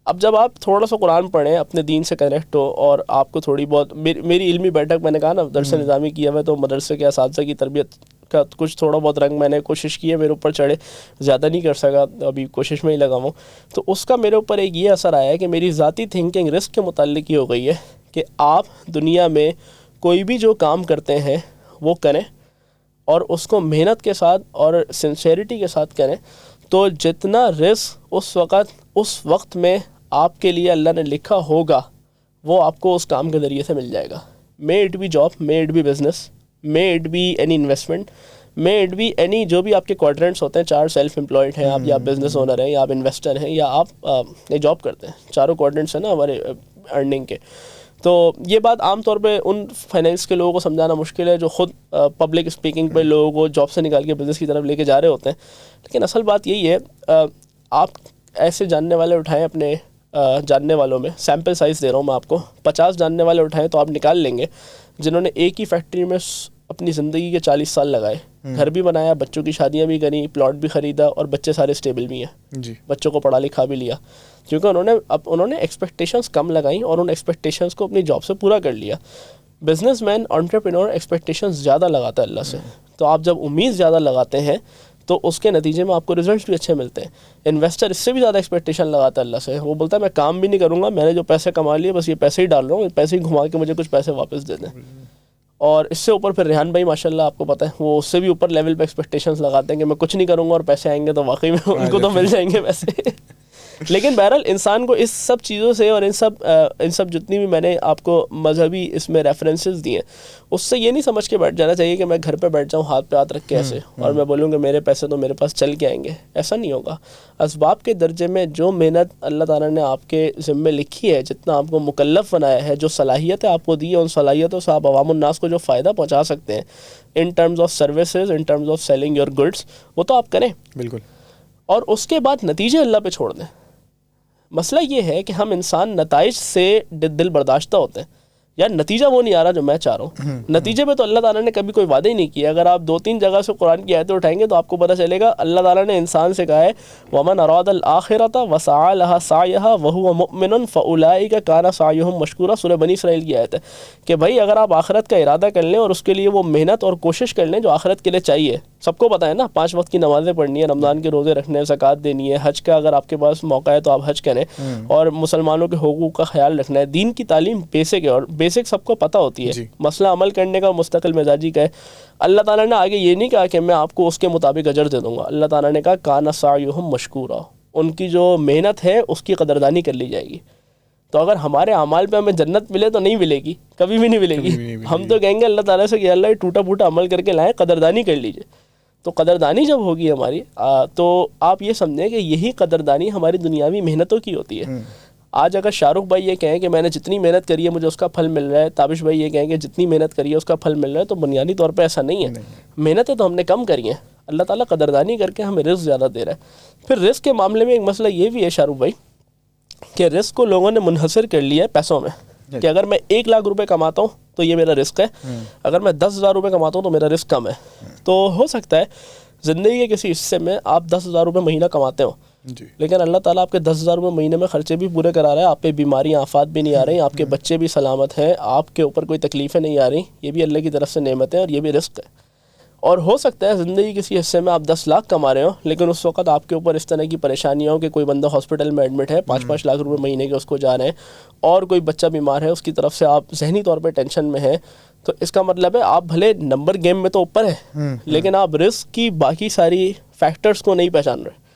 اب جب آپ تھوڑا سا قرآن پڑھیں، اپنے دین سے کنیکٹ ہو، اور آپ کو تھوڑی بہت میری علمی بیٹھک، میں نے کہا نا درس نظامی کیا ہوا، تو مدرسے کے اساتذہ کی تربیت کا کچھ تھوڑا بہت رنگ میں نے کوشش کی ہے، میرے اوپر چڑھے، زیادہ نہیں کر سکا، ابھی کوشش میں ہی لگا ہوں. تو اس کا میرے اوپر ایک یہ اثر آیا ہے کہ میری ذاتی تھنکنگ رزق کے متعلق یہ ہو گئی ہے کہ آپ دنیا میں کوئی بھی جو کام کرتے ہیں وہ کریں اور اس کو محنت کے ساتھ اور سنسیریٹی کے ساتھ کریں، تو جتنا رزق اس وقت میں آپ کے لیے اللہ نے لکھا ہوگا وہ آپ کو اس کام کے ذریعے سے مل جائے گا. May it be job, may it be business, may it be any investment, may it be any جو بھی آپ کے کوارٹرنٹس ہوتے ہیں، 4 سیلف امپلائڈ ہیں آپ، یا آپ بزنس اونر ہیں، یا آپ انویسٹر ہیں، یا آپ جاب کرتے ہیں. 4 کوارٹرنٹس ہیں نا ہمارے ارننگ کے. تو یہ بات عام طور پہ ان فائنینس کے لوگوں کو سمجھانا مشکل ہے جو خود پبلک اسپیکنگ پہ لوگوں کو جاب سے نکال کے بزنس کی طرف لے کے جا رہے ہوتے ہیں. لیکن اصل بات یہی ہے، آپ ایسے جاننے والے اٹھائیں، اپنے جاننے والوں میں سیمپل سائز دے رہا ہوں میں آپ کو، 50 جاننے والے اٹھائیں تو آپ نکال لیں گے جنہوں نے ایک ہی فیکٹری میں اپنی زندگی کے 40 سال لگائے، گھر بھی بنایا، بچوں کی شادیاں بھی کریں، پلاٹ بھی خریدا، اور بچے سارے اسٹیبل بھی ہیں جی، بچوں کو پڑھا لکھا بھی لیا، کیونکہ انہوں نے ایکسپیکٹیشنز کم لگائیں اور ان ایکسپیکٹیشنز کو اپنی جاب سے پورا کر لیا. بزنس مین انٹرپرینور ایکسپیکٹیشنز زیادہ لگاتا ہے اللہ سے، تو آپ جب امید زیادہ لگاتے ہیں تو اس کے نتیجے میں آپ کو رزلٹس بھی اچھے ملتے ہیں. انویسٹر اس سے بھی زیادہ ایکسپیکٹیشن لگاتا ہے اللہ سے، وہ بولتا ہے میں کام بھی نہیں کروں گا، میں نے جو پیسے کما لیے بس یہ پیسے ہی ڈال رہا ہوں، پیسے ہی گھما کے مجھے کچھ پیسے واپس دے دیں. اور اس سے اوپر پھر ریحان بھائی ماشاءاللہ آپ کو پتہ ہے وہ اس سے بھی اوپر لیول پہ ایکسپیکٹیشنز لگاتے ہیں کہ میں کچھ نہیں کروں گا اور پیسے آئیں گے تو واقعی میں ان کو تو مل جائیں گے پیسے. لیکن بہرحال انسان کو اس سب چیزوں سے اور ان سب جتنی بھی میں نے آپ کو مذہبی اس میں ریفرنسز دیے ہیں، اس سے یہ نہیں سمجھ کے بیٹھ جانا چاہیے کہ میں گھر پہ بیٹھ جاؤں ہاتھ پہ ہاتھ رکھ کے ایسے اور میں بولوں کہ میرے پیسے تو میرے پاس چل کے آئیں گے. ایسا نہیں ہوگا. اسباب کے درجے میں جو محنت اللہ تعالیٰ نے آپ کے ذمے لکھی ہے، جتنا آپ کو مکلف بنایا ہے، جو صلاحیتیں آپ کو دی ہیں، ان صلاحیتوں سے آپ عوام الناس کو جو فائدہ پہنچا سکتے ہیں in terms of services, in terms of selling your goods, وہ تو آپ کریں بالکل. اور اس کے بعد نتیجے اللہ پہ چھوڑ دیں. مسئلہ یہ ہے کہ ہم انسان نتائج سے دل برداشتہ ہوتے ہیں. یار نتیجہ وہ نہیں آ رہا جو میں چاہ رہا ہوں. نتیجے پہ تو اللہ تعالیٰ نے کبھی کوئی وعدہ ہی نہیں کیا. اگر آپ 2-3 جگہ سے قرآن کی آیتیں اٹھائیں گے تو آپ کو پتہ چلے گا اللہ تعالیٰ نے انسان سے کہا ہے وَمَنْ أَرَادَ الْآخِرَةَ وَسَعَى لَهَا سَعْيَهَا وَهُوَ مُؤْمِنٌ فَأُولَٰئِكَ كَانَ سَعْيُهُمْ مَشْكُورًا. سورہ بنی اسرائیل کی آیت ہے کہ بھائی اگر آپ آخرت کا ارادہ کر لیں اور اس کے لیے وہ محنت اور کوشش کر لیں جو آخرت کے لیے چاہیے. سب کو پتہ ہے نا 5 وقت کی نمازیں پڑھنی ہے، رمضان کے روزے رکھنے ہیں، زکوٰۃ دینی ہے، حج کا اگر آپ کے پاس موقع ہے تو آپ حج کریں، اور مسلمانوں کے حقوق کا خیال رکھنا ہے. دین کی تعلیم بیسک ہے اور بیسک سب کو پتہ ہوتی ہے. مسئلہ عمل کرنے کا مستقل مزاجی کا ہے. اللہ تعالیٰ نے آگے یہ نہیں کہا کہ میں آپ کو اس کے مطابق اجر دے دوں گا. اللہ تعالیٰ نے کہا کان سعیہم مشکورا، ان کی جو محنت ہے اس کی قدردانی کر لی جائے گی. تو اگر ہمارے اعمال پہ ہمیں جنت ملے تو نہیں ملے گی, کبھی بھی نہیں ملے گی. ہم تو کہیں گے اللہ تعالیٰ سے کہ اللہ ٹوٹا پھوٹا عمل کر کے لائیں, قدردانی کر لیجیے. تو قدردانی جب ہوگی ہماری تو آپ یہ سمجھیں کہ یہی قدردانی ہماری دنیاوی محنتوں کی ہوتی ہے. آج اگر شاہ رخ بھائی یہ کہیں کہ میں نے جتنی محنت کری ہے مجھے اس کا پھل مل رہا ہے, تابش بھائی یہ کہیں کہ جتنی محنت کری ہے اس کا پھل مل رہا ہے, تو بنیادی طور پہ ایسا نہیں ہے. محنتیں تو ہم نے کم کری ہیں, اللہ تعالیٰ قدردانی کر کے ہمیں رزق زیادہ دے رہا ہے. پھر رزق کے معاملے میں ایک مسئلہ یہ بھی ہے شاہ رخ بھائی کہ رزق کو لوگوں نے منحصر کر لیا ہے پیسوں میں, کہ اگر میں 1 لاکھ روپے کماتا ہوں تو یہ میرا رزق ہے, اگر میں 10,000 روپے کماتا ہوں تو میرا رزق کم ہے. تو ہو سکتا ہے زندگی کے کسی حصے میں آپ 10,000 روپے مہینہ کماتے ہو, لیکن اللہ تعالیٰ آپ کے 10,000 روپے مہینے میں خرچے بھی پورے کرا رہا ہے, آپ پہ بیماریاں آفات بھی نہیں آ رہی, آپ کے بچے بھی سلامت ہیں, آپ کے اوپر کوئی تکلیفیں نہیں آ رہی, یہ بھی اللہ کی طرف سے نعمت ہے اور یہ بھی رزق ہے. اور ہو سکتا ہے زندگی کسی حصے میں آپ 10 لاکھ کما رہے ہو, لیکن اس وقت آپ کے اوپر اس طرح کی پریشانیاں ہوں کہ کوئی بندہ ہاسپٹل میں ایڈمٹ ہے, 5-5 لاکھ روپے مہینے کے اس کو جا رہے ہیں, اور کوئی بچہ بیمار ہے اس کی طرف سے آپ ذہنی طور پہ ٹینشن میں ہیں. تو اس کا مطلب ہے آپ بھلے نمبر گیم میں تو اوپر ہے, لیکن آپ رزق کی باقی ساری فیکٹرز کو نہیں پہچان رہے.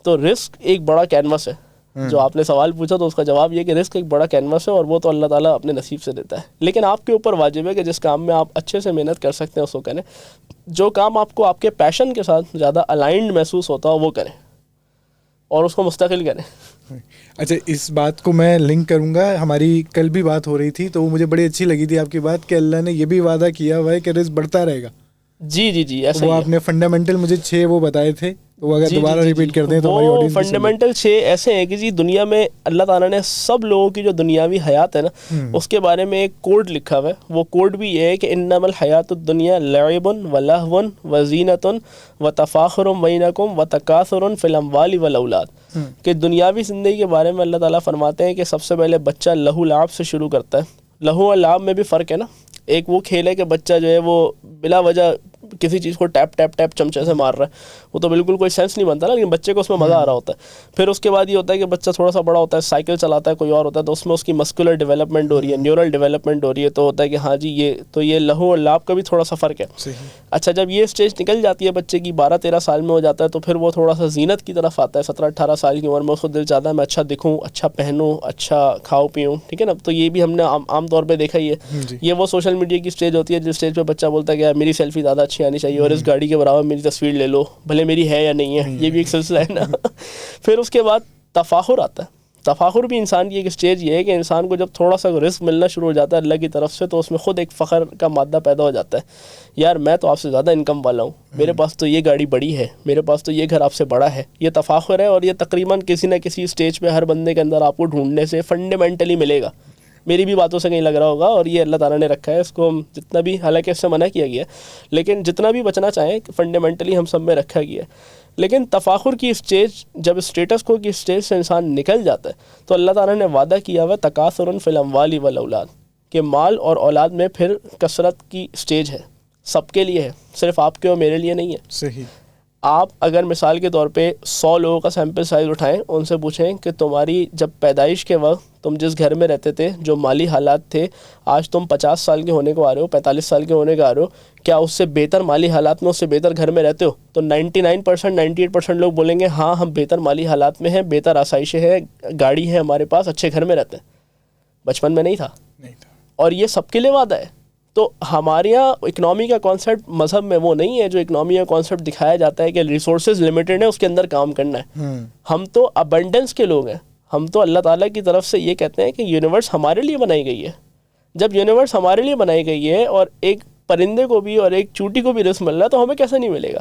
تو رزق ایک بڑا کینوس ہے. جو آپ نے سوال پوچھا تو اس کا جواب یہ کہ رزق ایک بڑا کینوس ہے اور وہ تو اللہ تعالیٰ اپنے نصیب سے دیتا ہے. لیکن آپ کے اوپر واجب ہے کہ جس کام میں آپ اچھے سے محنت کر سکتے ہیں اس کو کریں, جو کام آپ کو آپ کے پیشن کے ساتھ زیادہ الائنڈ محسوس ہوتا ہو وہ کریں اور اس کو مستقل کریں. اچھا, اس بات کو میں لنک کروں گا, ہماری کل بھی بات ہو رہی تھی تو وہ مجھے بڑی اچھی لگی تھی آپ کی بات کہ اللہ نے یہ بھی وعدہ کیا ہوا ہے کہ رزق بڑھتا رہے گا. جی جی جی ایسا وہ آپ نے فنڈامنٹل مجھے 6 وہ بتائے تھے, تو اگر دوبارہ ریپیٹ کر دیں تو ہماری آڈینس بھی فنڈامنٹل 6 ایسے ہیں کہ جی دنیا میں اللہ تعالیٰ نے سب لوگوں کی جو دنیاوی حیات ہے نا اس کے بارے میں ایک کوڈ لکھا ہوا ہے. وہ کوڈ بھی یہ ہے کہ انما الحیات الدنیا لعب ولہو وزینۃ وتفاخر بینکم وتکاثر فی الاموال والاولاد. کہ دنیاوی زندگی کے بارے میں اللہ تعالیٰ فرماتے ہیں کہ سب سے پہلے بچہ لہو لعب سے شروع کرتا ہے. لہو اور لعب میں بھی فرق ہے نا, ایک وہ کھیل ہے کہ بچہ جو ہے وہ بلا وجہ کسی چیز کو ٹیپ ٹیپ ٹیپ چمچے سے مار رہا ہے, وہ تو بالکل کوئی سینس نہیں بنتا نا, لیکن بچے کو اس میں مزہ آ رہا ہوتا ہے. پھر اس کے بعد یہ ہوتا ہے کہ بچہ تھوڑا سا بڑا ہوتا ہے, سائیکل چلاتا ہے, کوئی اور ہوتا ہے, تو اس میں اس کی مسکولر ڈیولپمنٹ ہو رہی ہے, نیورل ڈیولپمنٹ ہو رہی ہے, تو ہوتا ہے کہ ہاں جی یہ تو یہ لہو اور لعب کا بھی تھوڑا سا فرق ہے. اچھا, جب یہ اسٹیج نکل جاتی ہے بچے کی 12-13 سال میں ہو جاتا ہے تو پھر وہ تھوڑا سا زینت کی طرف آتا ہے. 17-18 سال کی عمر میں اس کو دل چاہتا ہے میں اچھا دکھوں, اچھا پہنوں, اچھا کھاؤ پیوں, ٹھیک ہے نا. تو یہ بھی ہم نے عام طور پہ دیکھا ہی ہے. یہ وہ سوشل میڈیا کی اسٹیج ہوتی ہے جس اسٹیج پہ بچہ بولتا ہے کہ میری سیلفی زیادہ اچھی آنی چاہیے اور اس گاڑی کے برابر میری تصویر لے لو, بھلے میری ہے یا نہیں ہے, یہ بھی ایک سلسلہ ہے نا. پھر اس کے بعد تفاخر آتا ہے. تفاخر بھی انسان کی ایک اسٹیج یہ ہے کہ انسان کو جب تھوڑا سا رزق ملنا شروع ہو جاتا ہے اللہ کی طرف سے تو اس میں خود ایک فخر کا مادہ پیدا ہو جاتا ہے. یار میں تو آپ سے زیادہ انکم والا ہوں, میرے پاس تو یہ گاڑی بڑی ہے, میرے پاس تو یہ گھر آپ سے بڑا ہے. یہ تفاخر ہے اور یہ تقریباً کسی نہ کسی اسٹیج پہ ہر بندے کے اندر آپ کو ڈھونڈنے سے فنڈامنٹلی ملے گا. میری بھی باتوں سے کہیں لگ رہا ہوگا, اور یہ اللہ تعالیٰ نے رکھا ہے اس کو جتنا بھی, حالانکہ اس سے منع کیا گیا ہے لیکن جتنا بھی بچنا چاہیں فنڈامنٹلی ہم سب میں رکھا گیا ہے. لیکن تفاخر کی اسٹیج, جب اسٹیٹس کو کی اسٹیج سے انسان نکل جاتا ہے تو اللہ تعالیٰ نے وعدہ کیا ہوا تکاثر فی الاموال والاولاد, کہ مال اور اولاد میں پھر کثرت کی اسٹیج ہے, سب کے لیے ہے, صرف آپ کے اور میرے لیے نہیں ہے. صحیح. آپ اگر مثال کے طور پہ 100 لوگوں کا سیمپل سائز اٹھائیں, ان سے پوچھیں کہ تمہاری جب پیدائش کے وقت تم جس گھر میں رہتے تھے, جو مالی حالات تھے, آج تم 50 سال کے ہونے کو آ رہے ہو, 45 سال کے ہونے کو آ رہے ہو, کیا اس سے بہتر مالی حالات میں, اس سے بہتر گھر میں رہتے ہو؟ تو 99% 98% لوگ بولیں گے ہاں ہم بہتر مالی حالات میں ہیں, بہتر آسائشیں ہیں, گاڑی ہے ہمارے پاس, اچھے گھر میں رہتے ہیں. بچپن میں نہیں تھا. اور یہ سب کے لیے وعدہ ہے. تو ہمارے یہاں اکنامی کا کانسیپٹ مذہب میں وہ نہیں ہے جو اکنامی کا کانسیپٹ دکھایا جاتا ہے کہ ریسورسز لمیٹڈ ہیں, اس کے اندر کام کرنا ہے. ہم تو ابنڈنس کے لوگ ہیں. ہم تو اللہ تعالیٰ کی طرف سے یہ کہتے ہیں کہ یونیورس ہمارے لیے بنائی گئی ہے. جب یونیورس ہمارے لیے بنائی گئی ہے اور ایک پرندے کو بھی اور ایک چوٹی کو بھی رزق مل رہا ہے تو ہمیں کیسے نہیں ملے گا؟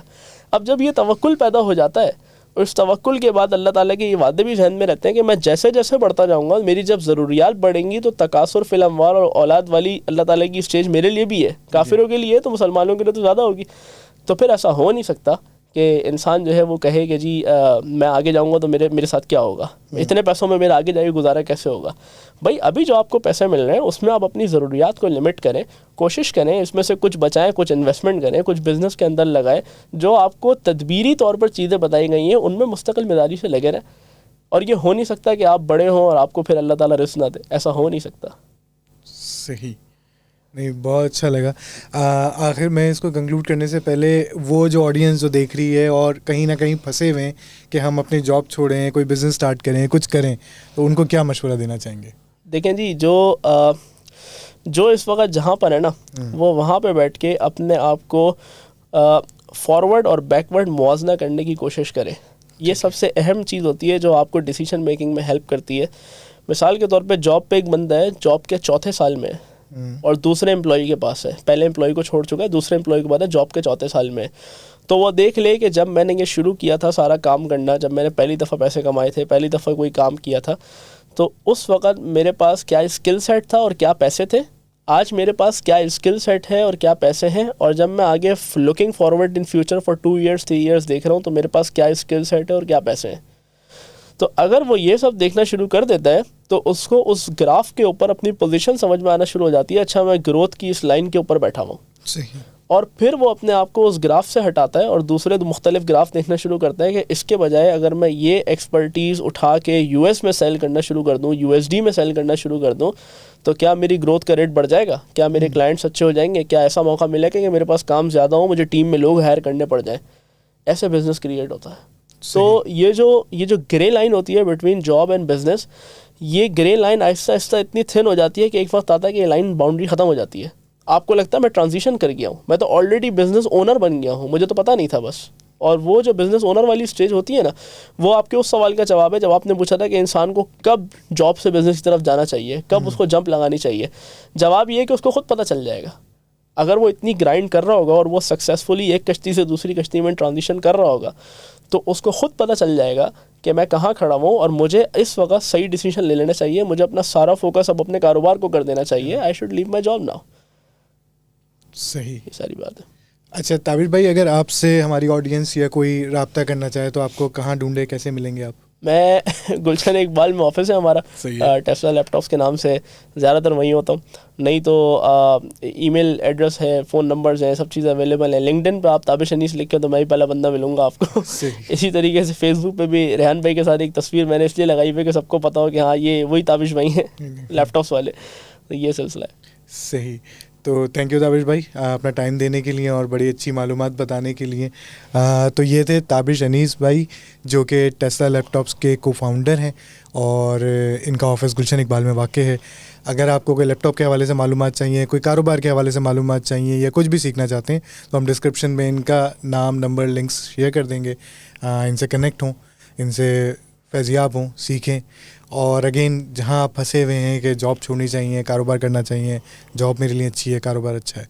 اب جب یہ توکل پیدا ہو جاتا ہے, اور اس توکل کے بعد اللہ تعالیٰ کے یہ وعدے بھی ذہن میں رہتے ہیں کہ میں جیسے جیسے بڑھتا جاؤں گا, میری جب ضروریات بڑھیں گی تو تکاثر فی الاموال اور اولاد والی اللہ تعالیٰ کی اسٹیج میرے لیے بھی ہے. کافروں کے لیے تو مسلمانوں کے لیے تو زیادہ ہوگی. تو پھر ایسا ہو نہیں سکتا کہ انسان جو ہے وہ کہے کہ جی میں آگے جاؤں گا تو میرے ساتھ کیا ہوگا, اتنے پیسوں میں میرا آگے جائے گزارا کیسے ہوگا. بھائی ابھی جو آپ کو پیسے مل رہے ہیں اس میں آپ اپنی ضروریات کو لمٹ کریں, کوشش کریں اس میں سے کچھ بچائیں, کچھ انویسٹمنٹ کریں, کچھ بزنس کے اندر لگائیں. جو آپ کو تدبیری طور پر چیزیں بتائی گئی ہیں ان میں مستقل مزاجی سے لگے رہیں. اور یہ ہو نہیں سکتا کہ آپ بڑے ہوں اور آپ کو پھر اللہ تعالیٰ رزق نہ دے, ایسا ہو نہیں سکتا. صحیح. نہیں, بہت اچھا لگا. آخر میں اس کو کنکلوڈ کرنے سے پہلے وہ جو آڈینس جو دیکھ رہی ہے اور کہیں نہ کہیں پھنسے ہوئے ہیں کہ ہم اپنی جاب چھوڑیں, کوئی بزنس سٹارٹ کریں, کچھ کریں, تو ان کو کیا مشورہ دینا چاہیں گے؟ دیکھیں جی جو اس وقت جہاں پر ہے نا وہ وہاں پہ بیٹھ کے اپنے آپ کو فارورڈ اور بیکورڈ موازنہ کرنے کی کوشش کرے. یہ سب سے اہم چیز ہوتی ہے جو آپ کو ڈیسیشن میکنگ میں ہیلپ کرتی ہے. مثال کے طور پہ جاب پہ ایک بندہ ہے جاب کے چوتھے سال میں اور دوسرے امپلائی کے پاس ہے, پہلے امپلائی کو چھوڑ چکا ہے, دوسرے امپلائی کے بعد ہے جاب کے چوتھے سال میں. تو وہ دیکھ لے کہ جب میں نے یہ شروع کیا تھا سارا کام کرنا, جب میں نے پہلی دفعہ پیسے کمائے تھے, پہلی دفعہ کوئی کام کیا تھا, تو اس وقت میرے پاس کیا اسکل سیٹ تھا اور کیا پیسے تھے. آج میرے پاس کیا اسکل سیٹ ہے اور کیا پیسے ہیں, اور جب میں آگے looking forward in future for 2 years 3 years دیکھ رہا ہوں تو میرے پاس کیا اسکل سیٹ ہے اور کیا پیسے ہیں. تو اگر وہ یہ سب دیکھنا شروع کر دیتا ہے تو اس کو اس گراف کے اوپر اپنی پوزیشن سمجھ میں آنا شروع ہو جاتی ہے. اچھا میں گروتھ کی اس لائن کے اوپر بیٹھا ہوں, صحیح, اور پھر وہ اپنے آپ کو اس گراف سے ہٹاتا ہے اور دوسرے مختلف گراف دیکھنا شروع کرتا ہے کہ اس کے بجائے اگر میں یہ ایکسپرٹیز اٹھا کے یو ایس میں سیل کرنا شروع کر دوں, یو ایس ڈی میں سیل کرنا شروع کر دوں, تو کیا میری گروتھ کا ریٹ بڑھ جائے گا, کیا میرے کلائنٹس اچھے ہو جائیں گے, کیا ایسا موقع ملے گا کہ میرے پاس کام زیادہ ہو, مجھے ٹیم میں لوگ ہائر کرنے پڑ جائیں. ایسے بزنس کریٹ ہوتا ہے. تو یہ جو گرے لائن ہوتی ہے بٹوین جاب اینڈ بزنس, یہ گرے لائن آہستہ آہستہ اتنی تھن ہو جاتی ہے کہ ایک وقت آتا ہے کہ یہ لائن باؤنڈری ختم ہو جاتی ہے. آپ کو لگتا ہے میں ٹرانزیشن کر گیا ہوں, میں تو آلریڈی بزنس اونر بن گیا ہوں, مجھے تو پتہ نہیں تھا بس. اور وہ جو بزنس اونر والی اسٹیج ہوتی ہے نا, وہ آپ کے اس سوال کا جواب ہے جب آپ نے پوچھا تھا کہ انسان کو کب جاب سے بزنس کی طرف جانا چاہیے, کب اس کو جمپ لگانی چاہیے. جواب یہ ہے کہ اس کو خود پتہ چل جائے گا. اگر وہ اتنی گرائنڈ کر رہا ہوگا اور وہ سکسیزفلی ایک کشتی سے دوسری کشتی میں ٹرانزیشن کر رہا ہوگا, تو اس کو خود پتہ چل جائے گا کہ میں کہاں کھڑا ہوں اور مجھے اس وقت صحیح ڈیسیشن لے لینا چاہیے. مجھے اپنا سارا فوکس اب اپنے کاروبار کو کر دینا چاہیے. I should leave my job now. صحیح, یہ ساری بات ہے. اچھا تابر بھائی, اگر آپ سے ہماری آڈینس یا کوئی رابطہ کرنا چاہے تو آپ کو کہاں ڈھونڈے, کیسے ملیں گے آپ؟ میں گلشن اقبال میں آفس ہے ہمارا, ٹیسلا لیپ ٹاپس کے نام سے, زیادہ تر وہیں ہوتا ہوں. نہیں تو ای میل ایڈریس ہے, فون نمبرز ہیں, سب چیزیں اویلیبل ہیں. لنکڈن پہ آپ تابش انیس لکھ کے تو میں ہی پہلا بندہ ملوں گا آپ کو. اسی طریقے سے فیس بک پہ بھی ریحان بھائی کے ساتھ ایک تصویر میں نے اس لیے لگائی ہوئی کہ سب کو پتا ہو کہ ہاں یہ وہی تابش بھائی ہیں لیپ ٹاپس والے. تو یہ سلسلہ ہے. صحیح. تو تھینک یو تابش بھائی اپنا ٹائم دینے کے لیے اور بڑی اچھی معلومات بتانے کے لیے. تو یہ تھے تابش انیس بھائی جو کہ ٹیسلا لیپ ٹاپس کے کو فاؤنڈر ہیں, اور ان کا آفس گلشن اقبال میں واقع ہے. اگر آپ کو کوئی لیپ ٹاپ کے حوالے سے معلومات چاہیے, کوئی کاروبار کے حوالے سے معلومات چاہیے, یا کچھ بھی سیکھنا چاہتے ہیں تو ہم ڈسکرپشن میں ان کا نام, نمبر, لنکس شیئر کر دیں گے. ان سے کنیکٹ ہوں, ان سے فیضیاب ہوں, سیکھیں. اور اگین جہاں آپ پھنسے ہوئے ہیں کہ جاب چھوڑنی چاہیے, کاروبار کرنا چاہیے, جاب میرے لیے اچھی ہے, کاروبار اچھا ہے,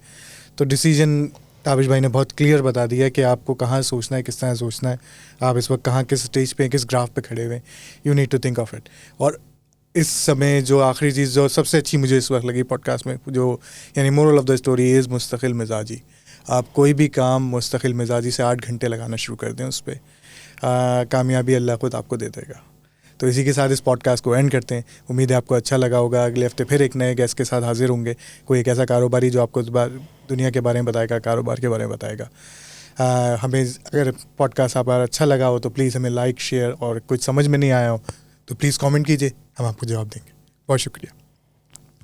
تو ڈیسیجن تابش بھائی نے بہت کلیئر بتا دیا کہ آپ کو کہاں سوچنا ہے, کس طرح سوچنا ہے, آپ اس وقت کہاں کس اسٹیج پہ, کس گراف پہ کھڑے ہوئے. You need to think of it. اور اس سمے جو آخری چیز جو سب سے اچھی مجھے اس وقت لگی پوڈ کاسٹ میں, جو یعنی moral of the story is مستقل مزاجی. آپ کوئی بھی کام مستقل مزاجی سے 8 گھنٹے لگانا شروع کر دیں اس پہ, کامیابی اللہ خود آپ کو دے دے گا. تو اسی کے ساتھ اس پوڈ کاسٹ کو اینڈ کرتے ہیں. امید ہے آپ کو اچھا لگا ہوگا. اگلے ہفتے پھر ایک نئے گیسٹ کے ساتھ حاضر ہوں گے, کوئی ایک ایسا کاروباری جو آپ کو دنیا کے بارے میں بتائے گا, کاروبار کے بارے میں بتائے گا. ہمیں اگر پوڈ کاسٹ آپ کو اچھا لگا ہو تو پلیز ہمیں لائک, شیئر, اور کچھ سمجھ میں نہیں آیا ہو تو پلیز کامنٹ کیجیے, ہم آپ کو جواب دیں گے. بہت شکریہ.